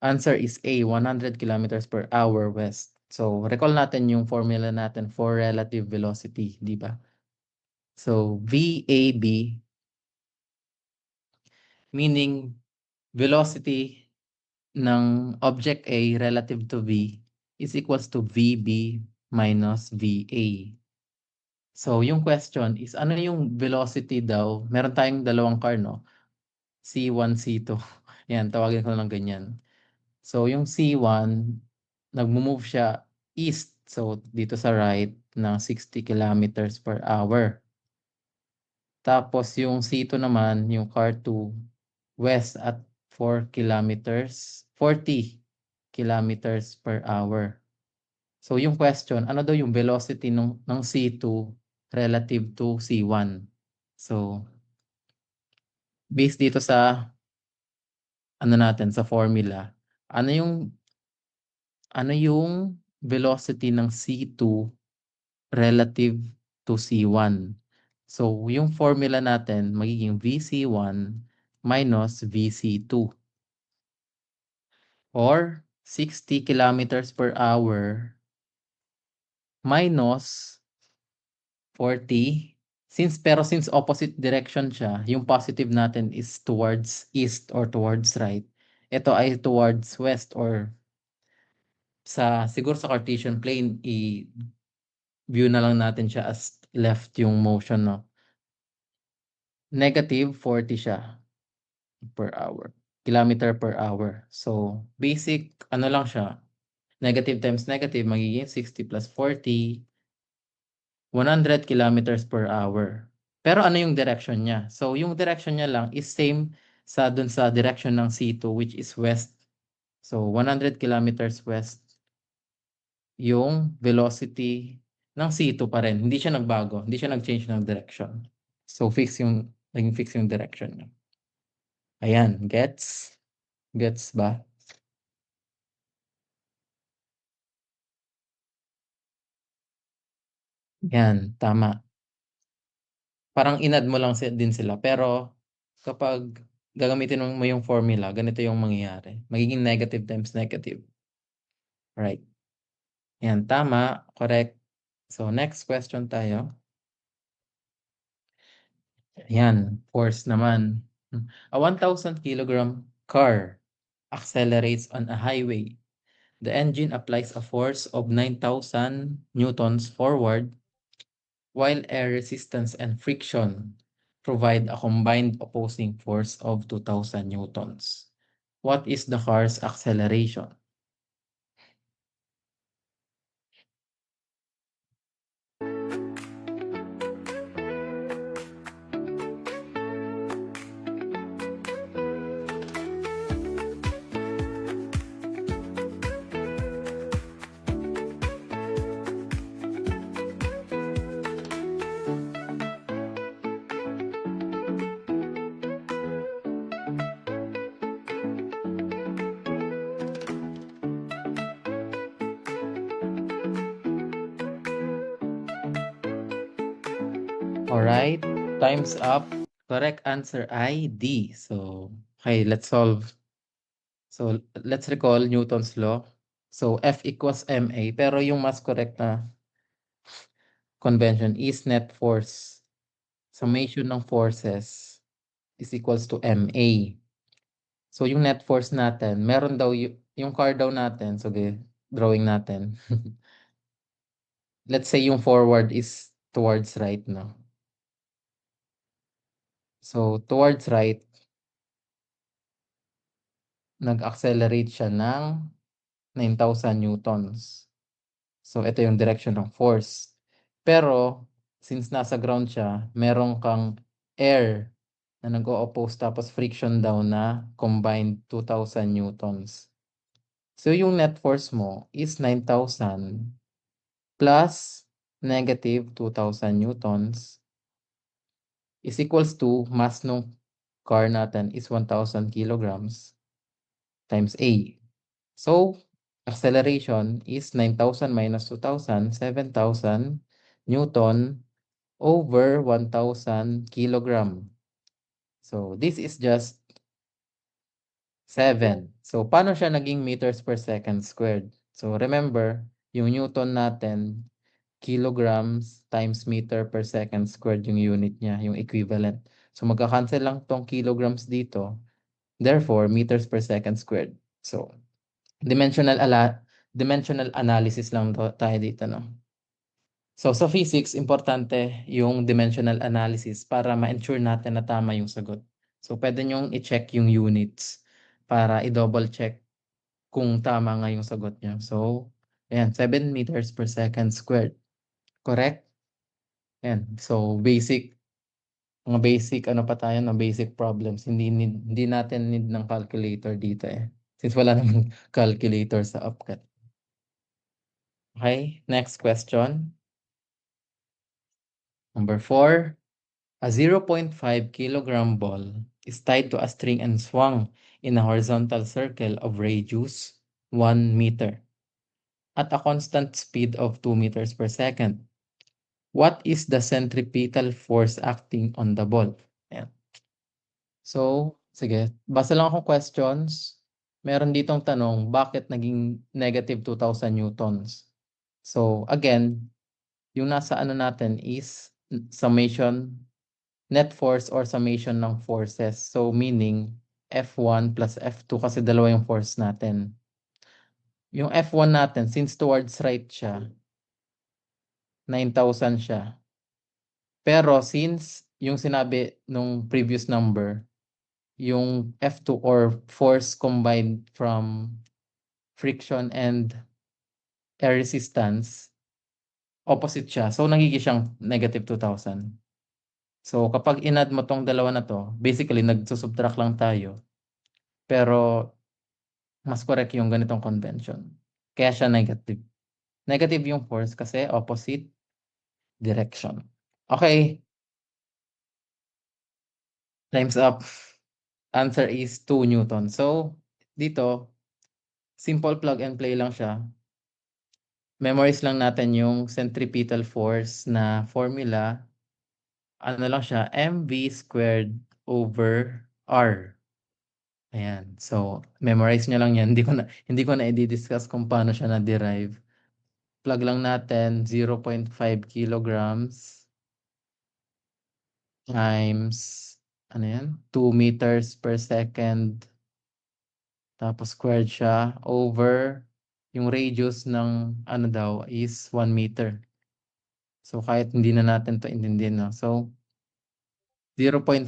Answer is A, 100 kilometers per hour west. So, recall natin yung formula natin for relative velocity, di ba? So, VAB, meaning velocity ng object A relative to V is equals to VB minus VA. So, yung question is, ano yung velocity daw? Meron tayong dalawang car, no? C1, C2. Yan, tawagin ko lang ganyan. So, yung C1, nagmo-move siya east. So, dito sa right ng 60 kilometers per hour. Tapos, yung C2 naman, yung car 2, west at 40 kilometers per hour. So, yung question, ano daw yung velocity ng C2 relative to C1? So, based dito sa sa formula, ano yung velocity ng C2 relative to C1? So, yung formula natin magiging VC1 minus VC2 or 60 kilometers per hour minus 40. Since opposite direction siya, yung positive natin is towards east or towards right. Ito ay towards west or siguro sa Cartesian plane, i-view na lang natin siya as left yung motion, no? Negative 40 siya per hour. Kilometer per hour. So, basic, ano lang siya, negative times negative, magiging 60 plus 40, 100 kilometers per hour. Pero ano yung direction niya? So, yung direction niya lang is same dun sa direction ng C2, which is west. So, 100 kilometers west yung velocity ng C2 pa rin. Hindi siya nagbago. Hindi siya nag-change ng direction. So, naging fix yung direction niya. Ayan, gets? Gets ba? Yan, tama. Parang in-add mo lang din sila pero kapag gagamitin mo yung formula, ganito yung mangyayari. Magiging negative times negative. Right. Yan, tama, correct. So, next question tayo. Yan, force naman. A 1,000 kilogram car accelerates on a highway. The engine applies a force of 9,000 newtons forward, while air resistance and friction provide a combined opposing force of 2,000 newtons. What is the car's acceleration? Alright, time's up. Correct answer ay D. So, okay, let's solve. So, let's recall Newton's law. So, F equals ma, pero yung mas correct na convention is net force. Summation ng forces is equals to ma. So, yung net force natin, meron daw yung car daw natin. So, drawing natin. Let's say yung forward is towards right, no? So, towards right, nag-accelerate siya ng 9,000 newtons. So, ito yung direction ng force. Pero, since nasa ground siya, meron kang air na nag-o-oppose tapos friction daw na combined 2,000 newtons. So, yung net force mo is 9,000 plus negative 2,000 newtons is equals to mass nung car natin is 1,000 kilograms times A. So, acceleration is 9,000 minus 2,000, 7,000 Newton over 1,000 kilogram. So, this is just 7. So, paano siya naging meters per second squared? So, remember, yung Newton natin, kilograms times meter per second squared yung unit niya, yung equivalent. So, magka-cancel lang tong kilograms dito. Therefore, meters per second squared. So, dimensional analysis lang tayo dito, no? So, sa physics, importante yung dimensional analysis para ma-ensure natin na tama yung sagot. So, pwede nyong i-check yung units para i-double check kung tama nga yung sagot nyo. So, ayan, 7 meters per second squared. Correct? Ayan. So, mga basic, ano pa tayo, na basic problems. Hindi natin need ng calculator dito eh. Since wala namang calculator sa UpCat. Okay, next question. Number 4, a 0.5 kilogram ball is tied to a string and swung in a horizontal circle of radius 1 meter at a constant speed of 2 meters per second. What is the centripetal force acting on the ball? Ayan. So, sige, basa lang akong questions. Meron ditong tanong, bakit naging negative 2,000 newtons? So, again, yung nasa ano natin is summation, net force or summation ng forces. So, meaning, F1 plus F2 kasi dalawa yung force natin. Yung F1 natin, since towards right siya, 9,000 siya. Pero since yung sinabi nung previous number, yung F2 or force combined from friction and air resistance, opposite siya. So, nagiging siyang negative 2,000. So, kapag in-add mo tong dalawa na to, basically, nagsusubtract lang tayo. Pero, mas correct yung ganitong convention. Kaya siya negative. Negative yung force kasi opposite direction. Okay. Time's up. Answer is 2 Newton. So, dito, simple plug and play lang siya. memorize lang natin yung centripetal force na formula. Ano lang siya, mv squared over r. Ayan. So, memorize niyo lang yan. Hindi ko na i-discuss kung paano siya na-derive. Plug lang natin 0.5 kilograms times, ano yan? 2 meters per second. Tapos squared siya over yung radius ng ano daw is 1 meter. So, kahit hindi na natin to intindihin, no? So, 0.5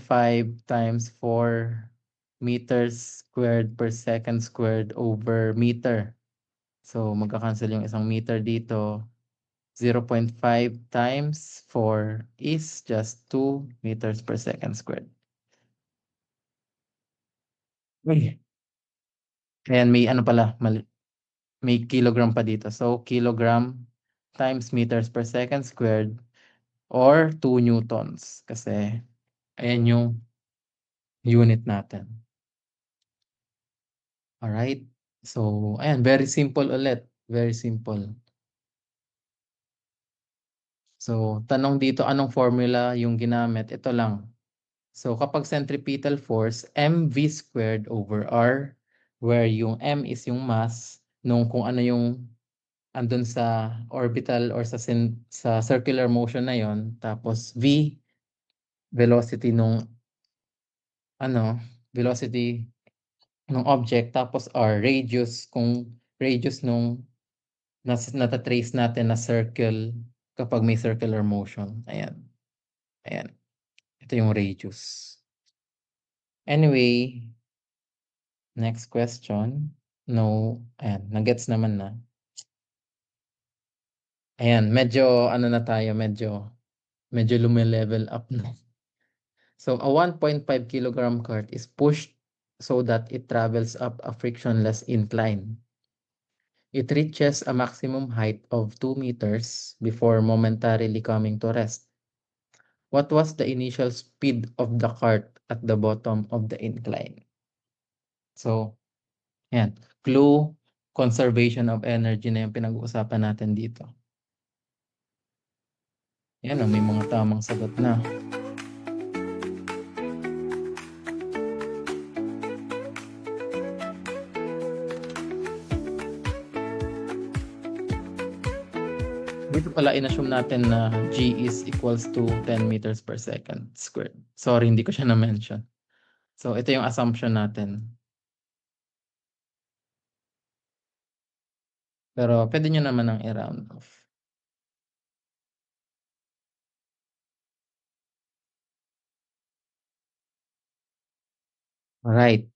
times 4 meters squared per second squared over meter. So, magka-cancel yung isang meter dito. 0.5 times 4 is just 2 meters per second squared. Uy, ayan, may ano pala, mali. May kilogram pa dito. So, kilogram times meters per second squared or 2 newtons. Kasi, ayan yung unit natin. Alright? So, ayan, very simple ulit. Very simple. So, tanong dito, anong formula yung ginamit? Ito lang. So, kapag centripetal force, mv squared over r, where yung m is yung mass, nung kung ano yung andun sa orbital or sa circular motion na yon, tapos v, velocity nung, velocity ng object, tapos r, radius, kung radius nung natatrace natin na circle kapag may circular motion. Ayan. Ayan. Ito yung radius. Anyway, next question. No, ayan, nagets naman na. Ayan, medyo ano na tayo, medyo lume-level up na. So, a 1.5 kilogram cart is pushed so that it travels up a frictionless incline. It reaches a maximum height of 2 meters before momentarily coming to rest. What was the initial speed of the cart at the bottom of the incline? So, ayan. Clue, conservation of energy na yung pinag-uusapan natin dito. Ayan, may mga tamang sagot na. Dito pala inassume natin na G is equals to 10 meters per second squared. Sorry, hindi ko siya na-mention. So, ito yung assumption natin. Pero pwede nyo naman ang i-round off. Alright.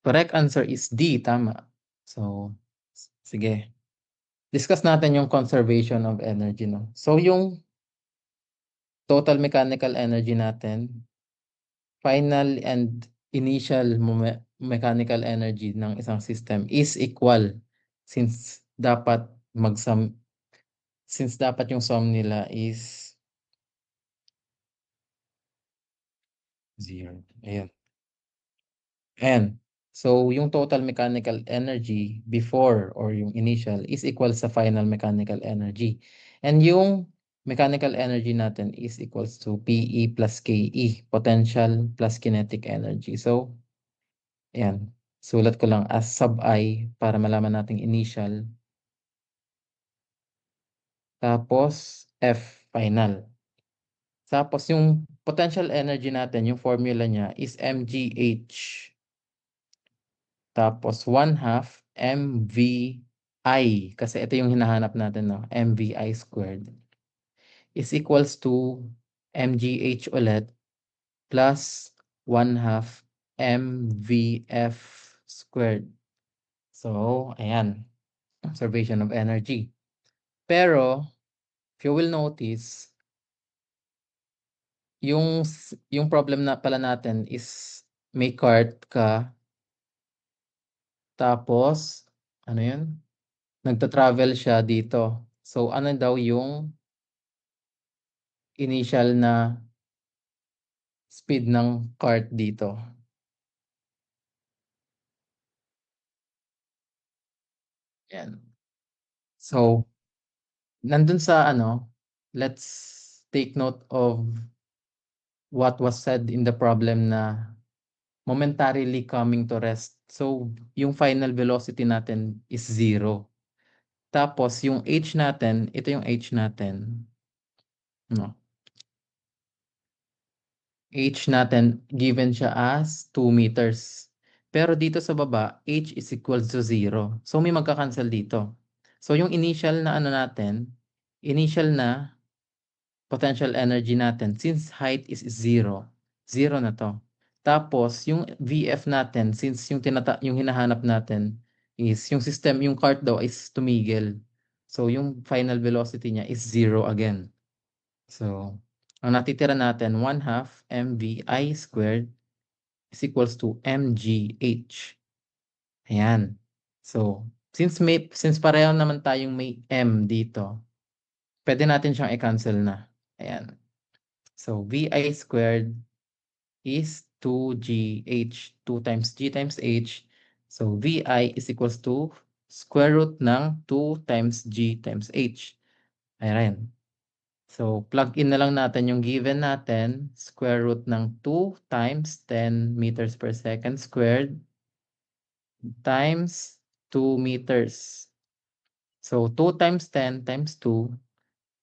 Correct answer is D, tama. So, sige. Discuss natin yung conservation of energy, no? So, yung total mechanical energy natin, final and initial mechanical energy ng isang system is equal since dapat yung sum nila is 0. Ayan. And so yung total mechanical energy before or yung initial is equal sa final mechanical energy. And yung mechanical energy natin is equals to PE plus KE, potential plus kinetic energy. So, ayan. Sulat ko lang as sub I para malaman nating initial. Tapos, F final. Tapos, yung potential energy natin, yung formula niya is mgh. Tapos, 1/2 mvi. Kasi ito yung hinahanap natin, no? mvi squared. Is equals to mgh ulit plus 1/2 mvf squared. So, ayan. Conservation of energy. Pero, if you will notice, yung problem na pala natin is may cart ka, tapos, ano yun? Nagta-travel siya dito. So, ano daw yung initial na speed ng cart dito? Yan. So, nandun sa ano, let's take note of what was said in the problem na momentarily coming to rest. So, yung final velocity natin is 0. Tapos yung h natin, ito yung h natin, no? H natin given siya as 2 meters. Pero dito sa baba, h is equals to 0. So, may magka-cancel dito. So, yung initial na ano natin, initial na potential energy natin, since height is 0, 0 na 'to. Tapos yung VF natin, since yung hinahanap natin is yung system, yung cart daw is tumigil. So, yung final velocity niya is 0 again. So, ang natitira natin, 1/2 mvi squared is equals to mgh. Ayan. So, since pareho naman tayong may m dito, pwede natin siyang i-cancel na. Ayan. So, vi squared is 2gh, 2 times g times h. So, vi is equals to square root ng 2 times g times h. Ayan. So, plug in na lang natin yung given natin, square root ng 2 times 10 meters per second squared times 2 meters. So, 2 times 10 times 2,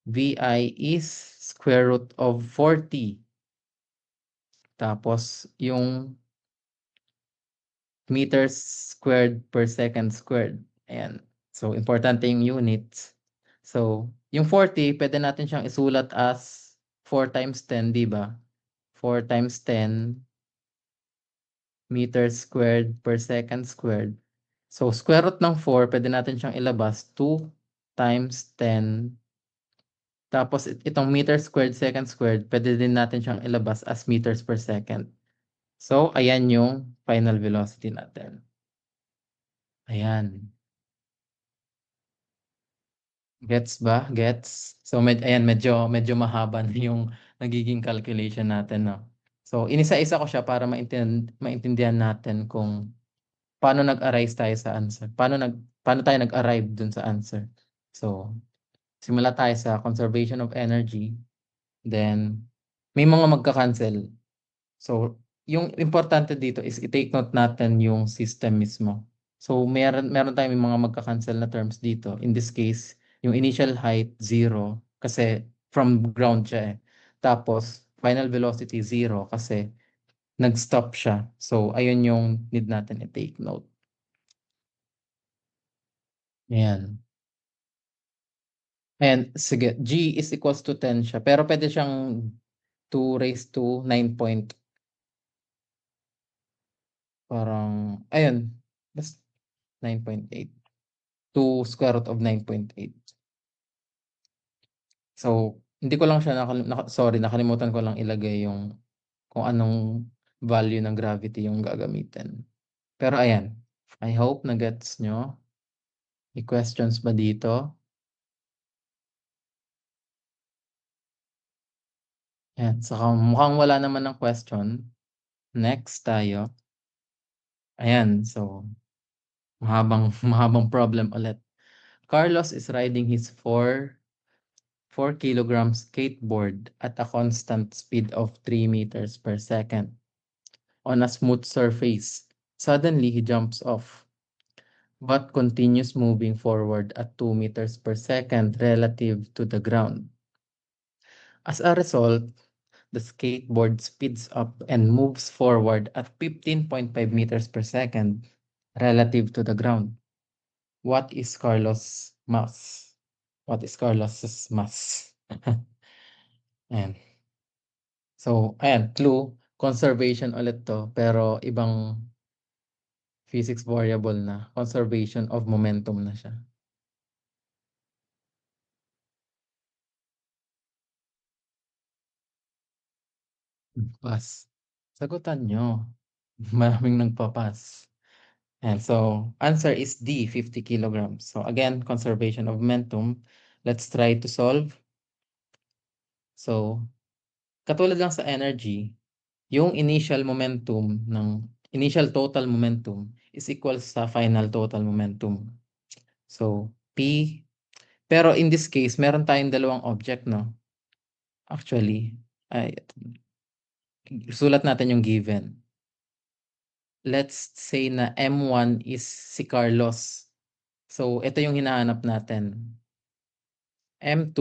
vi is square root of 40. Tapos, yung meters squared per second squared. Ayan. So, importante yung units. So, yung 40, pwede natin siyang isulat as 4 times 10, di ba? 4 times 10 meters squared per second squared. So, square root ng 4, pwede natin siyang ilabas 2 times 10. Tapos, itong meter squared second squared, pwede din natin siyang ilabas as meters per second. So, ayan yung final velocity natin. Ayan. Gets ba? Gets? So, ayan, medyo mahaba na yung nagiging calculation natin, no? So, inisa-isa ko siya para maintindihan natin kung paano nag-arise tayo sa answer. Paano tayo nag-arrive dun sa answer. So, simula tayo sa conservation of energy. Then, may mga magka-cancel. So, yung importante dito is i-take note natin yung system mismo. So, meron tayong mga magka-cancel na terms dito. In this case, yung initial height, 0, kasi from ground siya eh. Tapos, final velocity, 0, kasi nag-stop siya. So, ayun yung need natin i-take note. Ayan. Ayan, sige. G is equals to 10 siya. Pero pwede siyang 2 raised to 9 point. Parang, ayun. Basta 9.8. 2 square root of 9.8. So, hindi ko lang siya sorry, nakalimutan ko lang ilagay yung kung anong value ng gravity yung gagamitin. Pero ayan, I hope na-gets nyo. May questions ba dito? Ayan, saka mukhang wala naman ng question. Next tayo. Ayan, so mahabang problem ulit. Carlos is riding his 4 kilogram skateboard at a constant speed of 3 meters per second on a smooth surface. Suddenly, he jumps off, but continues moving forward at 2 meters per second relative to the ground. As a result, the skateboard speeds up and moves forward at 15.5 meters per second relative to the ground. What is Carlos' mass? What is Carlos's mass? Ayan. So, ayan, clue, conservation ulit to, pero ibang physics variable na. Conservation of momentum na siya. Pass. Sagutan nyo. Maraming nagpa-pass. And so, answer is D, 50 kilograms. So, again, conservation of momentum. Let's try to solve. So, katulad lang sa energy, yung initial total momentum is equal sa final total momentum. So, P Pero in this case, meron tayong dalawang object, no? Actually, ay, sulat natin yung given. Let's say na M1 is si Carlos. So, ito yung hinahanap natin. M2,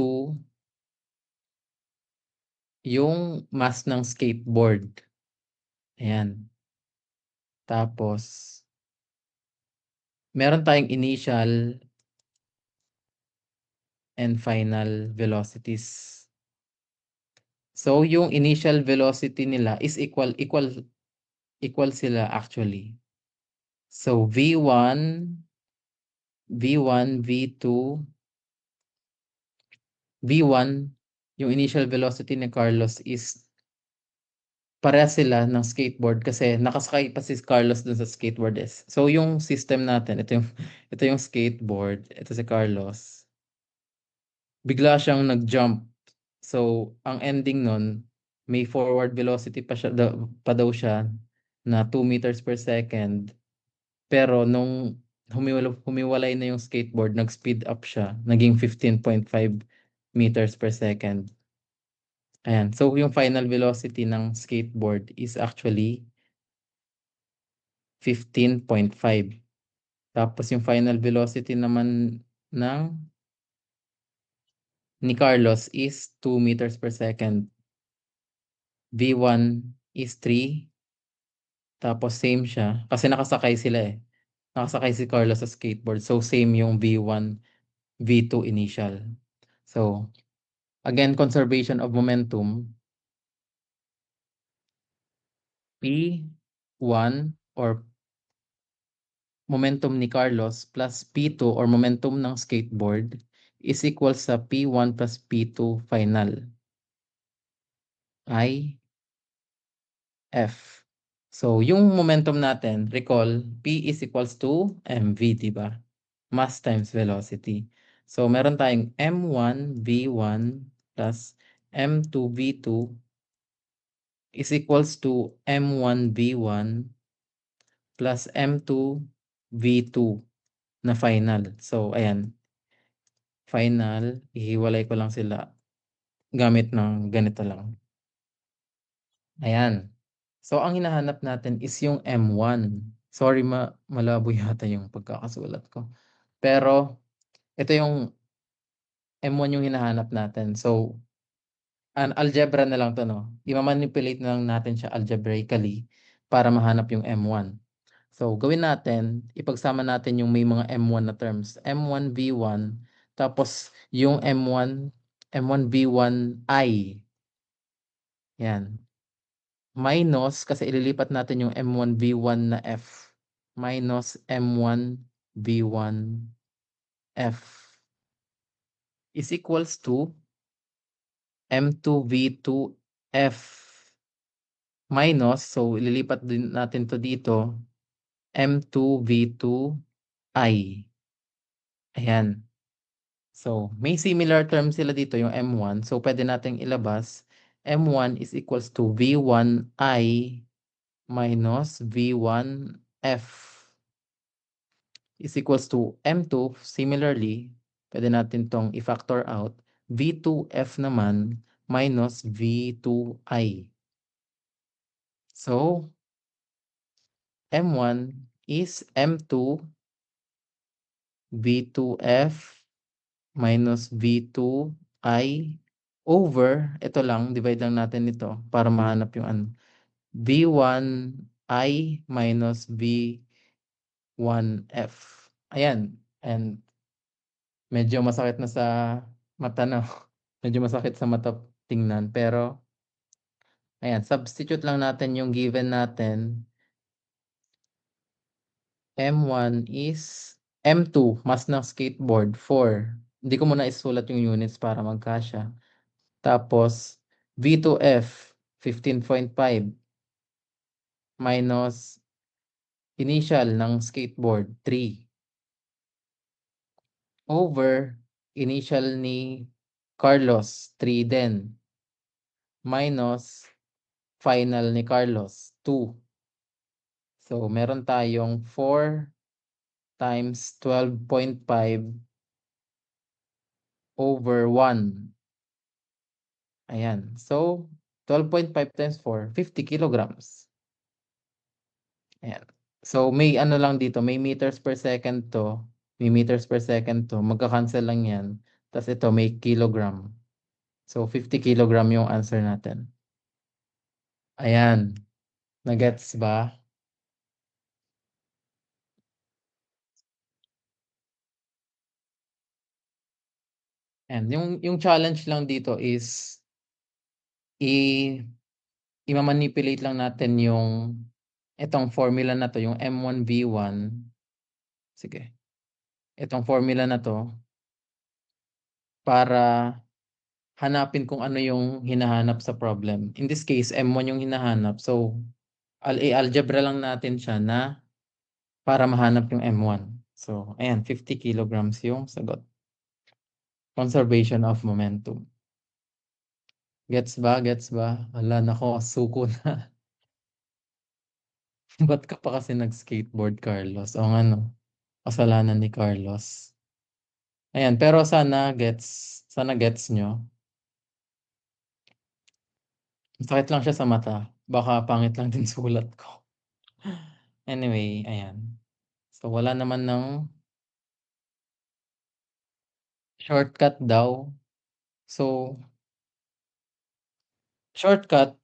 yung mass ng skateboard. Ayan. Tapos, meron tayong initial and final velocities. So, yung initial velocity nila is equal sila actually. So, V1, V2, V1, yung initial velocity ni Carlos is parehas sila ng skateboard kasi nakasakay pa si Carlos dun sa skateboard is. So, yung system natin, ito yung skateboard, ito si Carlos. Bigla siyang nag-jump. So, ang ending nun, may forward velocity pa daw siya na 2 meters per second. Pero nung humiwalay na yung skateboard, nag-speed up siya, naging 15.5 meters per second. Ayan. So, yung final velocity ng skateboard is actually 15.5. Tapos yung final velocity naman ni Carlos is 2 meters per second. V1 is 3. Tapos same siya. Kasi nakasakay sila eh. Nakasakay si Carlos sa skateboard. So same yung V1, V2 initial. So, again, conservation of momentum. P1 or momentum ni Carlos plus P2 or momentum ng skateboard is equal sa P1 plus P2 final. I, F. So, yung momentum natin, recall, P is equals to mv, diba? Mass times velocity. So, meron tayong M1 V1 plus M2 V2 is equals to M1 V1 plus M2 V2 na final. So, ayan. Final, ihiwalay ko lang sila gamit ng ganito lang. Ayan. So, ang hinahanap natin is yung M1. Sorry, malabo yata yung pagkakasulat ko. Pero, ito yung M1 yung hinahanap natin. So, algebra na lang to, no? I-manipulate na lang natin siya algebraically para mahanap yung M1. So, gawin natin, ipagsama natin yung may mga M1 na terms. M1 V1, tapos yung M1 V1I. Yan. Minus, kasi ililipat natin yung M1 V1 na F. Minus M1 V1 F is equals to M2 V2 F minus, so ililipat din natin to dito, M2 V2 I. Ayan. So, may similar term sila dito, yung M1. So, pwede nating ilabas, M1 is equals to V1I minus V1F is equals to M2. Similarly, pwede natin tong i-factor out. V2F naman minus V2I. So, M1 is M2 V2F minus V2I over, ito lang, divide lang natin ito para mahanap yung ano. V1I minus V1F. Ayan. And medyo masakit na sa mata, no? Medyo masakit sa mata tingnan. Pero, ayan, substitute lang natin yung given natin. M1 is M2, mass ng skateboard, 4. Hindi ko muna isulat yung units para magkasya. Tapos, V2F, 15.5 minus initial ng skateboard, 3. Over initial ni Carlos, 3 din. Minus final ni Carlos, 2. So, meron tayong 4 times 12.5 over 1. Ayan. So, 12.5 times 4, 50 kilograms. Ayan. So, may ano lang dito, may meters per second to, may meters per second to, magka-cancel lang yan. Tas ito, may kilogram. So, 50 kilogram yung answer natin. Ayan. Nagets ba? And yung challenge lang dito is i ima-manipulate lang natin yung itong formula na 'to, yung M1V1. Sige, itong formula na 'to para hanapin kung ano yung hinahanap sa problem. In this case, M1 yung hinahanap. So, i-algebra lang natin siya na para mahanap yung M1. So, ayan, 50 kilograms yung sagot. Conservation of momentum. Gets ba? Gets ba? Hala, naku, suko na. Ba't ka pa kasi nag-skateboard, Carlos? O nga 'no, kasalanan ni Carlos. Ayan, pero sana gets niyo. Masakit lang siya sa mata, baka pangit lang din sulat ko. Anyway, ayan. So, wala naman ng shortcut daw. So, shortcut,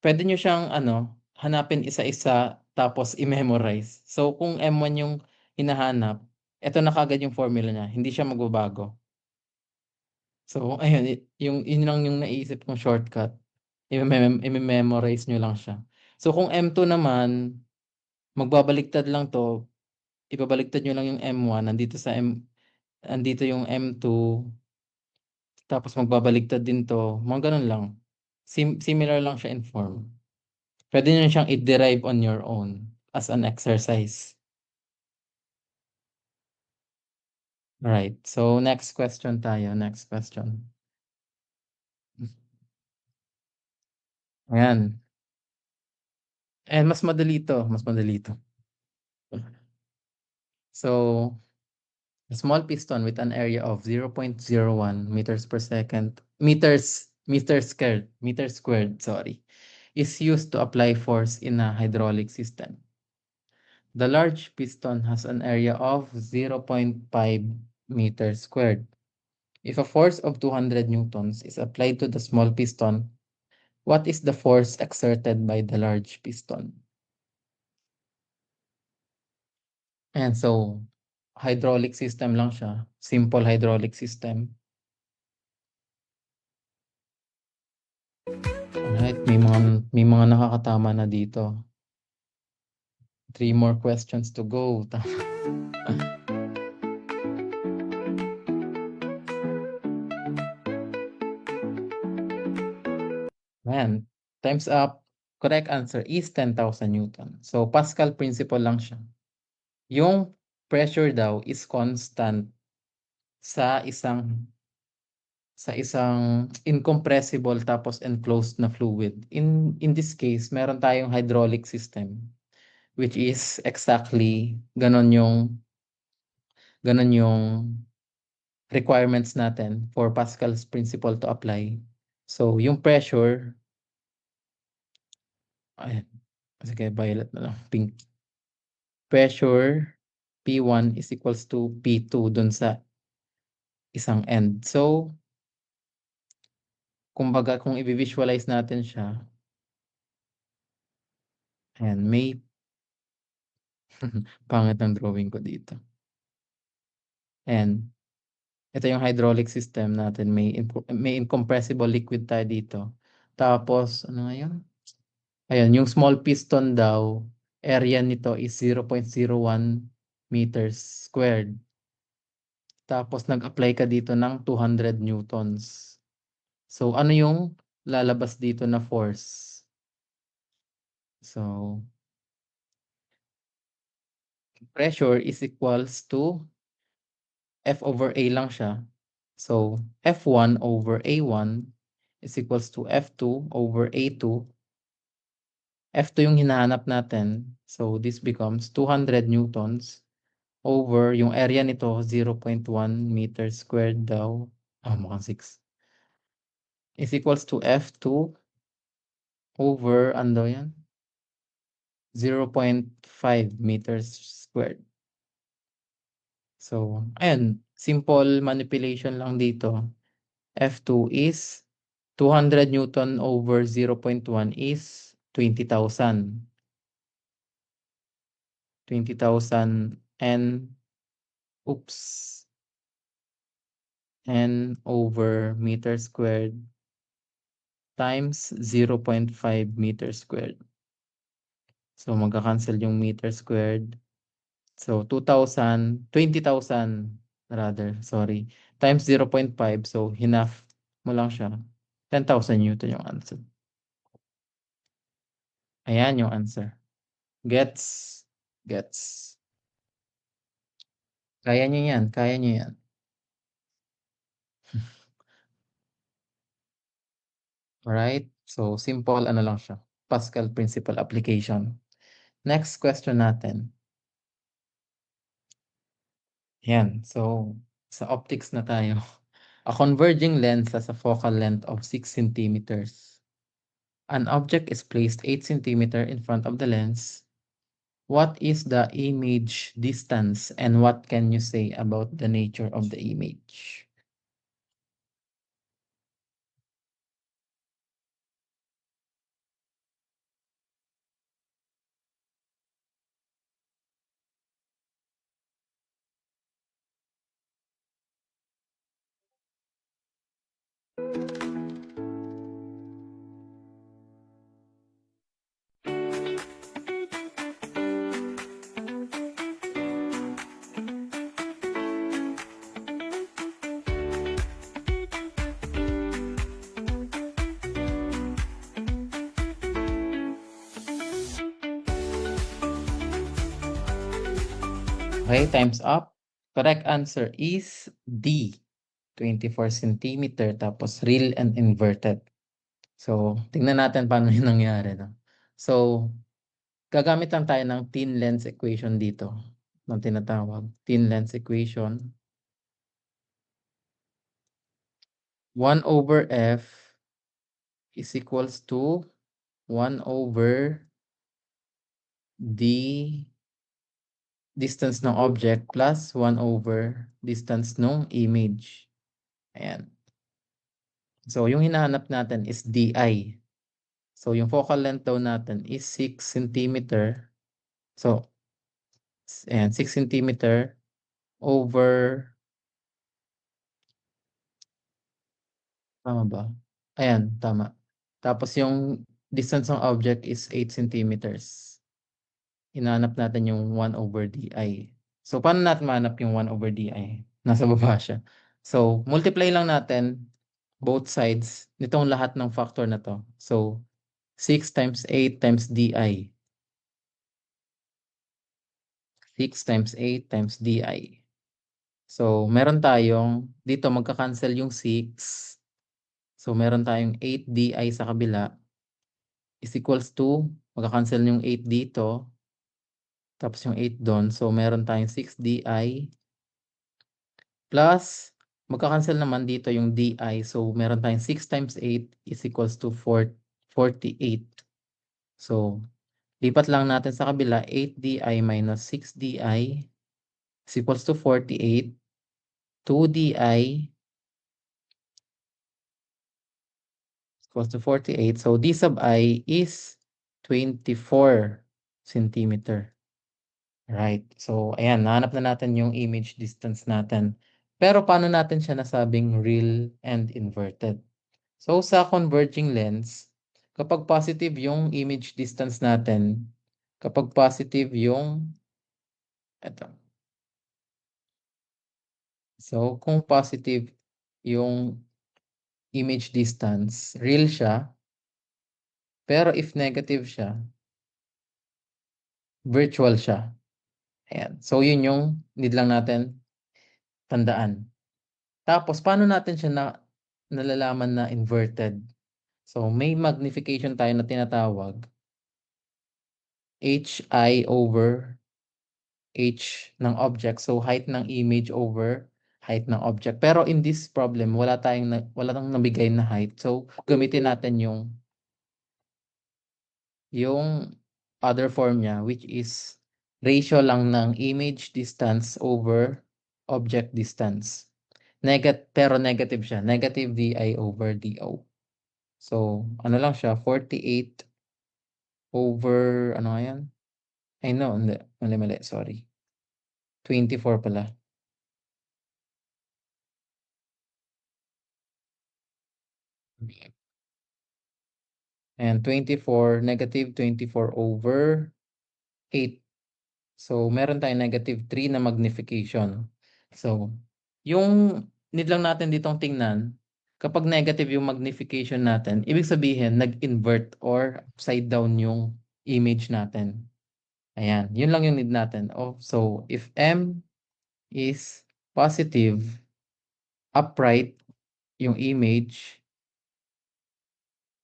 puwede niyo siyang ano, hanapin isa-isa tapos i-memorize. So, kung M1 yung hinahanap, eto na kaagad yung formula niya, hindi siya magbabago. So, ayun, yun lang yung naisip kong shortcut, ime-memorize niyo lang siya. So, kung M2 naman, magbabaliktad lang 'to, ibabaliktad niyo lang yung M1 nandito yung M2, tapos magbabaliktad din 'to, mga gano'n lang. Similar lang siya in form. Puwede niyo siyang i-derive on your own as an exercise. Alright, so next question tayo, next question. Ayan, ayan mas madali 'to, mas madali 'to. So, a small piston with an area of 0.01 meter squared, sorry, is used to apply force in a hydraulic system. The large piston has an area of 0.5 meters squared. If a force of 200 newtons is applied to the small piston, what is the force exerted by the large piston? And so, hydraulic system lang siya, simple hydraulic system. Alright, may mga nakakatama na dito. 3 more questions to go. Man, time's up. Correct answer is 10,000 Newton. So, Pascal principle lang siya. Yung pressure daw is constant sa isang incompressible tapos enclosed na fluid. In this case, meron tayong hydraulic system, which is exactly ganon yung requirements natin for Pascal's principle to apply. So, yung pressure, ayan, sige, violet na lang, pink. Pressure P1 is equals to P2 dun sa isang end. So, kumbaga kung i-visualize natin siya, ayan, may pangit ng drawing ko dito. Ayan, ito yung hydraulic system natin, may incompressible liquid tayo dito. Tapos, ano nga yun? Ayan, yung small piston daw, area nito is 0.01 meters squared. Tapos nag-apply ka dito ng 200 newtons. So, ano yung lalabas dito na force? So, pressure is equals to F over A lang siya. So, F1 over A1 is equals to F2 over A2. F2 yung hinahanap natin. So, this becomes 200 newtons over yung area nito 0.1 meters squared daw, mukhang 6, is equals to F2 over ano daw yan? 0.5 meters squared. So, ayan, simple manipulation lang dito. F2 is 200 Newton over 0.1 is 20,000. 20,000 n over meter squared times 0.5 meter squared. So, magka-cancel yung meter squared. So, 20,000 rather, sorry, times 0.5. So, hinalf mo lang siya. 10,000 Newton yung answer. Ayan yung answer. Gets? Gets. Kaya nyo yan. Kaya nyo yan. Alright? So, simple ano lang siya. Pascal principle application. Next question natin. Yan. So, sa optics na tayo. A converging lens has a focal length of 6 centimeters. An object is placed 8 centimeters in front of the lens. What is the image distance and what can you say about the nature of the image? Okay, time's up. Correct answer is D. 24 centimeter tapos real and inverted. So, tingnan natin paano yung nangyari. No? So, gagamit lang tayo ng thin lens equation dito. Ng tinatawag. Thin lens equation. 1 over F is equals to 1 over the distance ng object plus 1 over distance ng image. Ayan. So, yung hinahanap natin is DI. So, yung focal length daw natin is 6 centimeter. So, ayan, 6 centimeter over, tama ba? Ayan, tama. Tapos yung distance ng object is 8 centimeters. Hinahanap natin yung 1 over DI. So, paano natin mahanap yung 1 over DI? Nasa baba siya. So, multiply lang natin both sides nitong lahat ng factor na to. So, 6 times 8 times DI. 6 times 8 times DI. So, meron tayong, dito magka-cancel yung 6. So, meron tayong 8 DI sa kabila is equals to, magka-cancel yung 8 dito, tapos yung 8 doon. So, meron tayong 6 DI plus, magka-cancel naman dito yung DI. So, meron tayong 6 times 8 is equals to 48. So, lipat lang natin sa kabila, 8 DI minus 6 DI is equals to 48. 2 DI equals to 48. So, D sub I is 24 centimeter. Right. So, ayan, nahanap na natin yung image distance natin. Pero paano natin siya nasabing real and inverted? So, sa converging lens, kapag positive yung image distance natin, kapag positive yung, eto. So, kung positive yung image distance, real siya. Pero if negative siya, virtual siya. Ayan. So, yun yung need lang natin tandaan. Tapos, paano natin siya nalalaman na inverted? So, may magnification tayo na tinatawag. HI over h ng object. So, height ng image over height ng object. Pero in this problem, wala nang nabigay na height. So, gamitin natin yung other form niya, which is ratio lang ng image distance over object distance. Pero negative siya. Negative di over do. So, ano lang siya, 48 over, ano nga yan? Ay, no, hindi. Mali, sorry. 24 pala. And 24, negative 24 over 8. So, meron tayong negative 3 na magnification. So, yung need lang natin ditong tingnan, kapag negative yung magnification natin, ibig sabihin, nag-invert or upside down yung image natin. Ayan, yun lang yung need natin. Oh, so, if M is positive, upright yung image,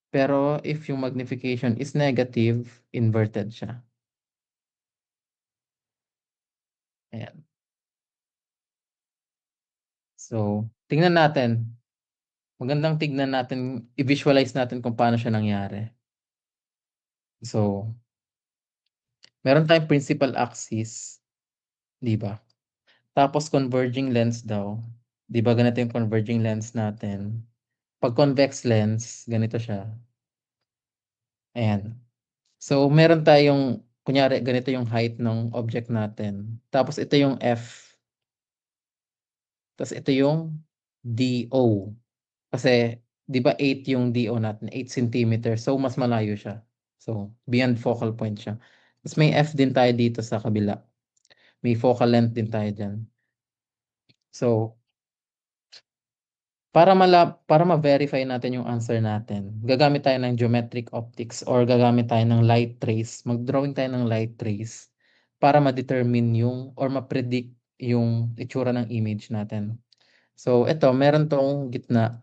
pero if yung magnification is negative, inverted siya. Ayan. So, tingnan natin. Magandang tignan natin, i-visualize natin kung paano siya nangyari. So, meron tayong principal axis, di ba? Tapos converging lens daw. Di ba ganito yung converging lens natin? Pag convex lens, ganito siya. Ayan. So, meron tayong, kunyari, ganito yung height ng object natin. Tapos ito yung F. Tapos ito yung DO. Kasi, di ba 8 yung DO natin? 8 centimeters. So, mas malayo siya. So, beyond focal point siya. Tapos may F din tayo dito sa kabila. May focal length din tayo dyan. So, para ma-verify natin yung answer natin, gagamit tayo ng geometric optics or gagamit tayo ng light trace. Mag-drawing tayo ng light trace para ma-determine yung or ma-predict yung itsura ng image natin. So, ito, meron tong gitna.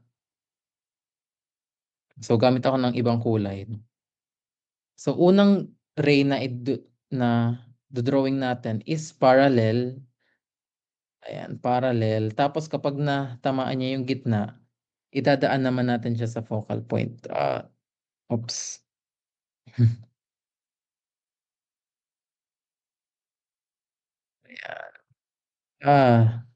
So, gamit ako ng ibang kulay. So, unang ray na drawing natin is parallel. Ayan, parallel. Tapos kapag natamaan niya yung gitna, idadaan naman natin siya sa focal point. Oops. Ayan.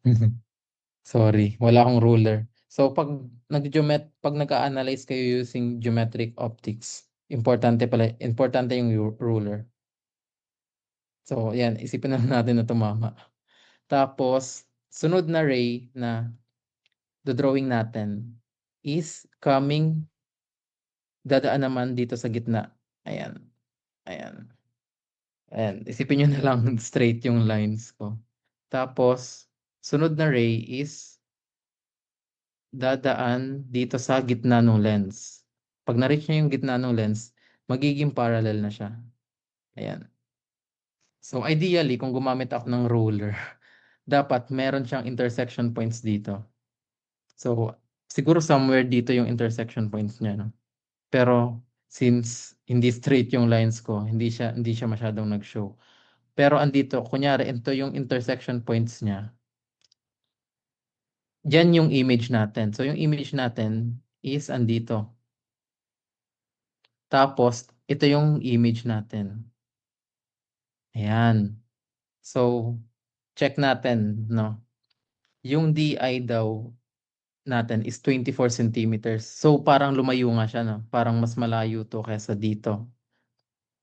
Sorry, wala akong ruler. So, pag nag-a-analyze kayo using geometric optics, importante yung ruler. So, yan, isipin na lang natin na tumama. Tapos, sunod na ray na drawing natin is dadaan naman dito sa gitna. Ayan. Ayan. Ayan. Isipin nyo na lang straight yung lines ko. Tapos, sunod na ray is dadaan dito sa gitna ng lens. Pag na-reach niya yung gitna ng lens, magiging parallel na siya. Ayan. So, ideally, kung gumamit ako ng ruler, dapat meron siyang intersection points dito. So, siguro somewhere dito yung intersection points niya, no? Pero since hindi straight yung lines ko, hindi siya masyadong nag-show. Pero andito, kunyari, ito yung intersection points niya. Diyan yung image natin. So, yung image natin is andito. Tapos, ito yung image natin. Ayan. So, check natin, no? Yung DI daw natin is 24 centimeters. So, parang lumayo nga siya, no? Parang mas malayo to kaysa dito.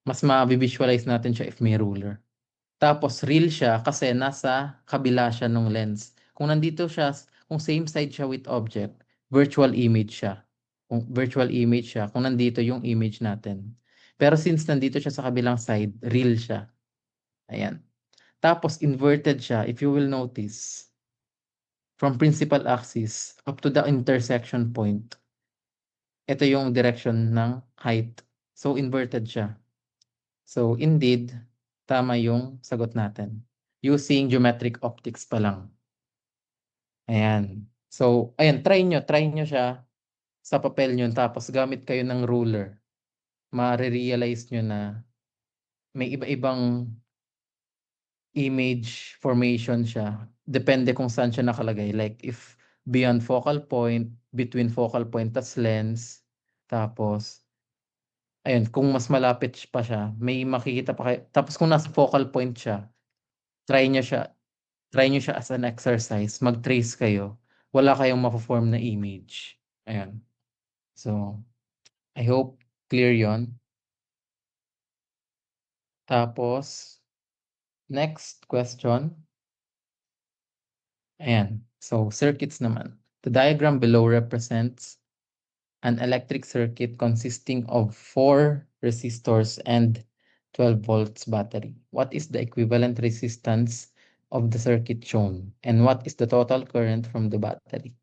Mas ma-visualize natin siya if may ruler. Tapos, real siya kasi nasa kabila siya ng lens. Kung same side siya with object, virtual image siya. Kung nandito yung image natin. Pero since nandito siya sa kabilang side, real siya. Ayan. Tapos, inverted siya, if you will notice, from principal axis up to the intersection point, ito yung direction ng height. So, inverted siya. So, indeed, tama yung sagot natin. Using geometric optics pa lang. Ayan. So, ayan, try nyo siya sa papel nyo, tapos gamit kayo ng ruler. Ma-realize nyo na may iba-ibang image formation siya, depende kung saan siya nakalagay. Like if beyond focal point, between focal point tas lens, tapos ayun, kung mas malapit pa siya, may makikita pa kayo. Tapos kung nasa focal point siya, try niyo siya try niyo siya as an exercise, mag-trace kayo. Wala kayong mafo-form na image. Ayan. So, I hope clear 'yon. Tapos, next question. Ayan. So, circuits naman. The diagram below represents an electric circuit consisting of 4 resistors and 12 volts battery. What is the equivalent resistance of the circuit shown? And what is the total current from the battery?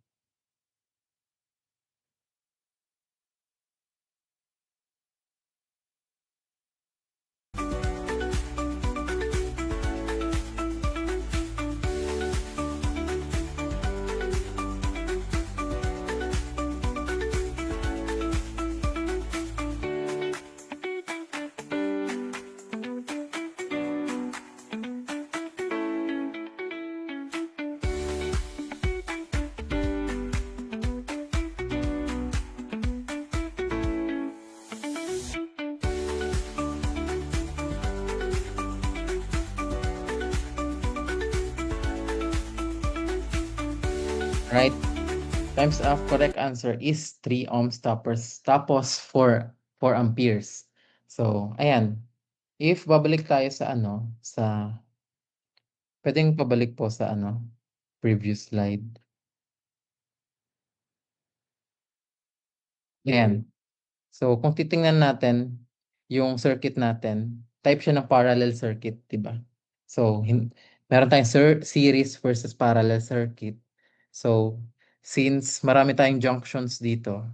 Right? Times up, correct answer is 3 ohms tapos 4 amperes. So, ayan. If babalik tayo sa pwedeng pabalik po sa previous slide. Ayan. So, kung titingnan natin yung circuit natin, type siya ng parallel circuit, 'di ba? So, meron tayong series versus parallel circuit. So, since marami tayong junctions dito,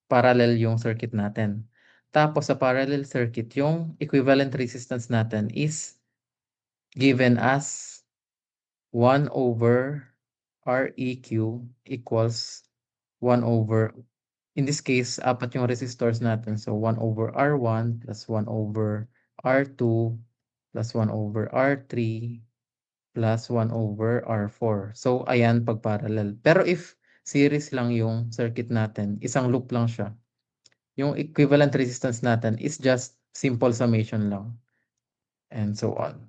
parallel yung circuit natin. Tapos sa parallel circuit, yung equivalent resistance natin is given as 1 over Req equals 1 over, in this case, apat yung resistors natin. So, 1 over R1 plus 1 over R2 plus 1 over R3 plus 1 over R4. So, ayan pag parallel. Pero if series lang yung circuit natin, isang loop lang siya, yung equivalent resistance natin is just simple summation lang and so on.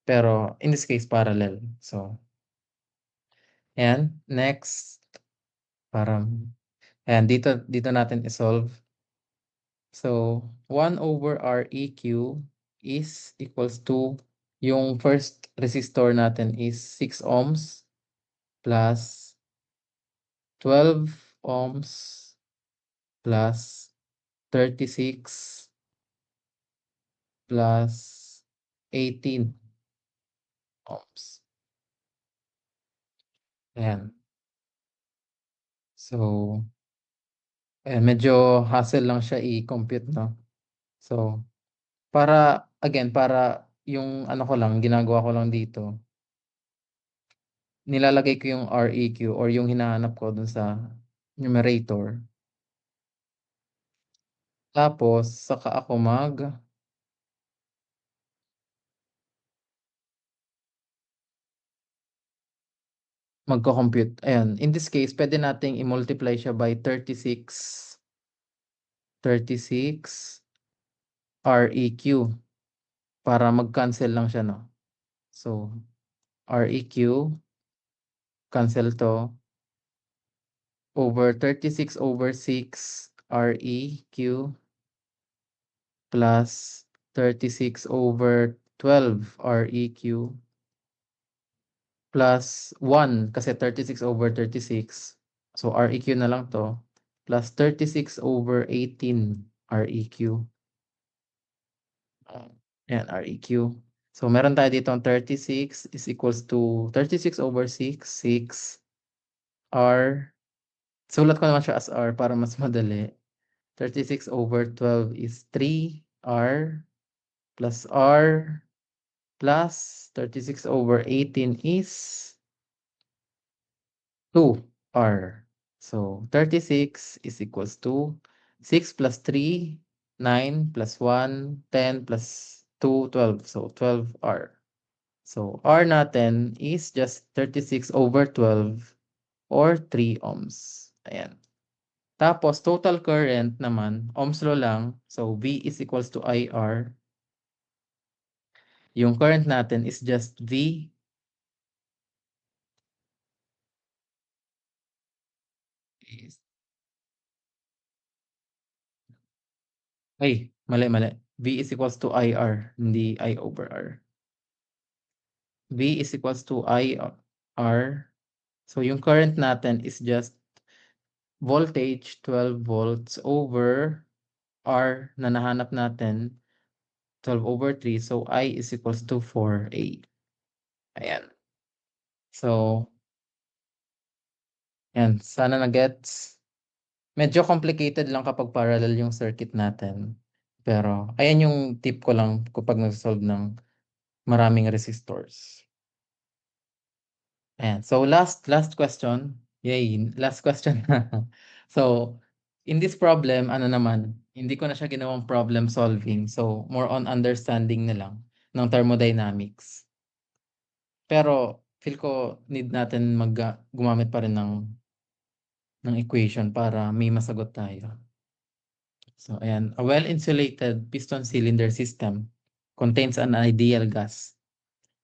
Pero in this case, parallel. So, ayan. Next, parang, ayan, dito natin isolve. So, 1 over Req is equals to, yung first resistor natin is 6 ohms plus 12 ohms plus 36 plus 18 ohms. Ayan. So, ayan, medyo hassle lang siya i-compute, no? So, para yung ko lang, ginagawa ko lang dito, nilalagay ko yung Req or yung hinahanap ko dun sa numerator. Tapos, saka ako magko-compute. Ayan, in this case, pwede nating i-multiply siya by 36 Req para mag-cancel lang siya, no? So, Req, cancel to, over 36 over 6 Req plus 36 over 12 Req plus 1 kasi 36 over 36. So, Req na lang to. Plus 36 over 18 Req. Ayan, Req. So, meron tayo dito 36 is equals to 36 over 6, 6 R. Sulat ko naman siya as R para mas madali. 36 over 12 is 3 R plus R plus 36 over 18 is 2 R. So, 36 is equals to 6 plus 3, 9 plus 1, 10 plus 2, 12. So, 12 R. So, R natin is just 36/12 or 3 ohms. Ayan. Tapos, total current naman, Ohm's law lang. So, V is equals to IR. Yung current natin is just V. Ay, mali. V is equals to IR, hindi I over R. V is equals to IR. So, yung current natin is just voltage, 12 volts over R na nahanap natin, 12/3. So, I is equals to 4A. Ayan. So, yan. Sana na-gets. Medyo complicated lang kapag parallel yung circuit natin. Pero, ayan yung tip ko lang kapag nag-solve ng maraming resistors. Ayan. So, last question. Yay, last question na. So, in this problem, ano naman, hindi ko na siya ginawang problem solving. So, more on understanding na lang ng thermodynamics. Pero, feel ko need natin gumamit pa rin ng equation para may masagot tayo. So, ayan. A well-insulated piston cylinder system contains an ideal gas.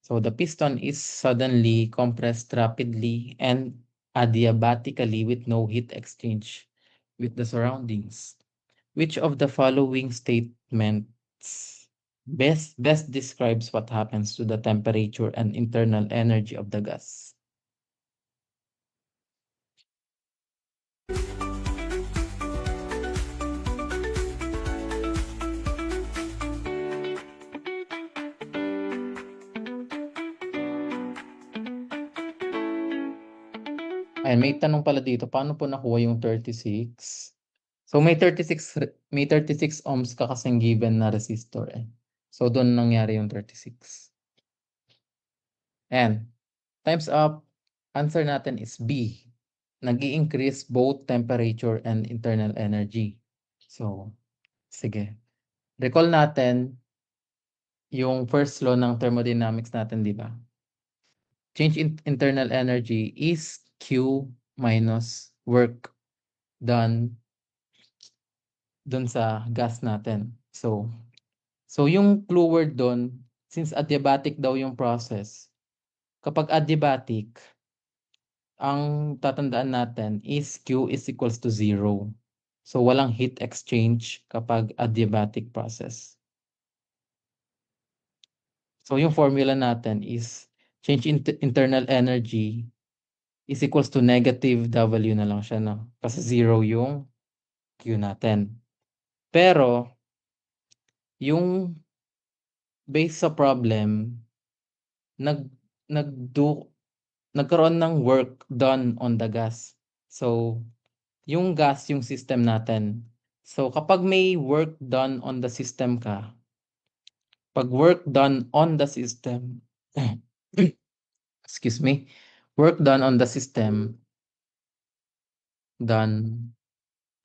So, the piston is suddenly compressed rapidly and adiabatically with no heat exchange with the surroundings. Which of the following statements best describes what happens to the temperature and internal energy of the gas? Ayan, may tanong pala dito, paano po nakuha yung 36? So may 36 ohms ka kasing given na resistor eh. So doon nangyari yung 36. And times up, answer natin is B. Nag-i-increase both temperature and internal energy. So, sige. Recall natin yung first law ng thermodynamics natin, di ba? Change in internal energy is Q minus work done dun sa gas natin. So yung clue word dun, since adiabatic daw yung process, kapag adiabatic, ang tatandaan natin is Q is equals to 0. So walang heat exchange kapag adiabatic process. So yung formula natin is change in internal energy is equals to negative W na lang siya, no? Kasi 0 yung Q natin. Pero, yung based sa problem, nag, nagkaroon ng work done on the gas. So, yung gas yung system natin. So, kapag may work done on the system ka, pag work done on the system, excuse me, work done on the system, done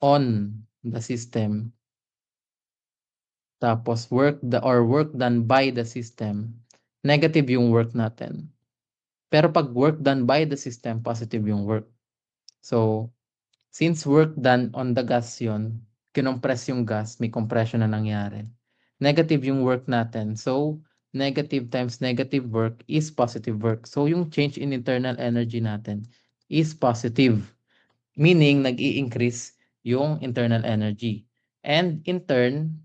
on the system, tapos work done by the system, negative yung work natin. Pero pag work done by the system, positive yung work. So, since work done on the gas yun, kinompress yung gas, may compression na nangyari. Negative yung work natin. So, negative times negative work is positive work. So, yung change in internal energy natin is positive. Meaning, nag-i-increase yung internal energy. And in turn,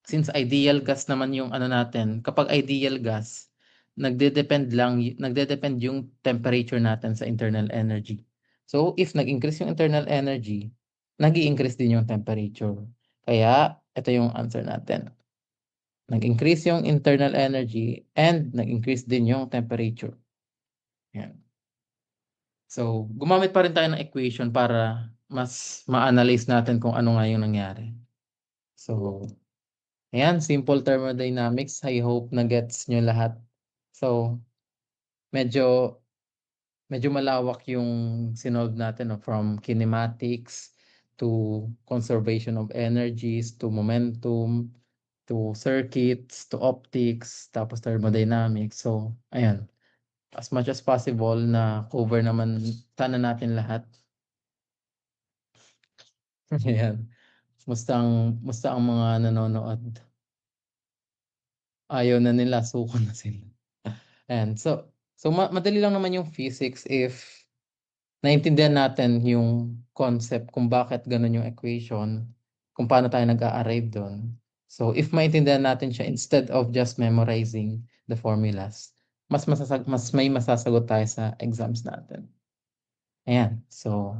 since ideal gas naman yung ano natin, kapag ideal gas, nagde-depend yung temperature natin sa internal energy. So, if nag-increase yung internal energy, nag-i-increase din yung temperature. Kaya, ito yung answer natin. Nag-increase yung internal energy and nag-increase din yung temperature. Yan. So, gumamit pa rin tayo ng equation para mas ma-analyze natin kung ano nga yung nangyari. So, ayan, simple thermodynamics. I hope na-gets nyo lahat. So, medyo malawak yung sinolve natin, no? From kinematics to conservation of energies to momentum to circuits, to optics, tapos thermodynamics. So, ayan, as much as possible na cover naman sana natin lahat. Ayan, musta ang mga nanonood? Ayaw na nila, suko na sila. Ayan, so madali lang naman yung physics if naintindihan natin yung concept kung bakit gano'n yung equation, kung paano tayo nag-a-arrive dun. So, if maintindihan natin siya instead of just memorizing the formulas, mas may masasagot tayo sa exams natin. Ayan, so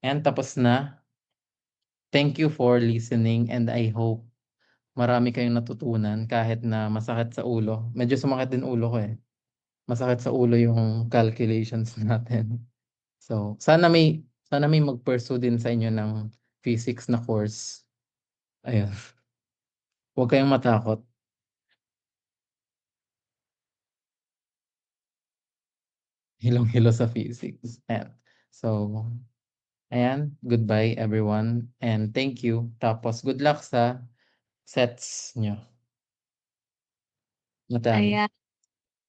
ayan, tapos na. Thank you for listening and I hope marami kayong natutunan kahit na masakit sa ulo. Medyo sumakit din ulo ko, eh. Masakit sa ulo yung calculations natin. So, sana may mag-pursue din sa inyo ng physics na course. Ayun, huwag kayong matakot. Hilong-hilo sa physics. Ayan. So, ayan, goodbye everyone and thank you. Tapos good luck sa sets niyo. Madami. Ayan.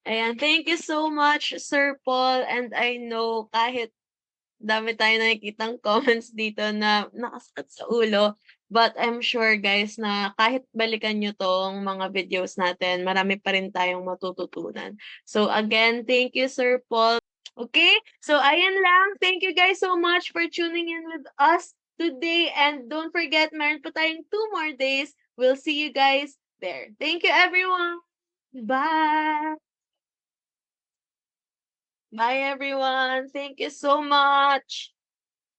Ayan, thank you so much, Sir Paul, and I know kahit dami tayong nakikitang comments dito na nakasakit sa ulo, but I'm sure guys na kahit balikan niyo 'tong mga videos natin, marami pa rin tayong matututunan. So again, thank you, Sir Paul. Okay, so ayan lang. Thank you guys so much for tuning in with us today, and don't forget meron pa tayong 2 more days. We'll see you guys there. Thank you everyone. Bye. Bye everyone. Thank you so much.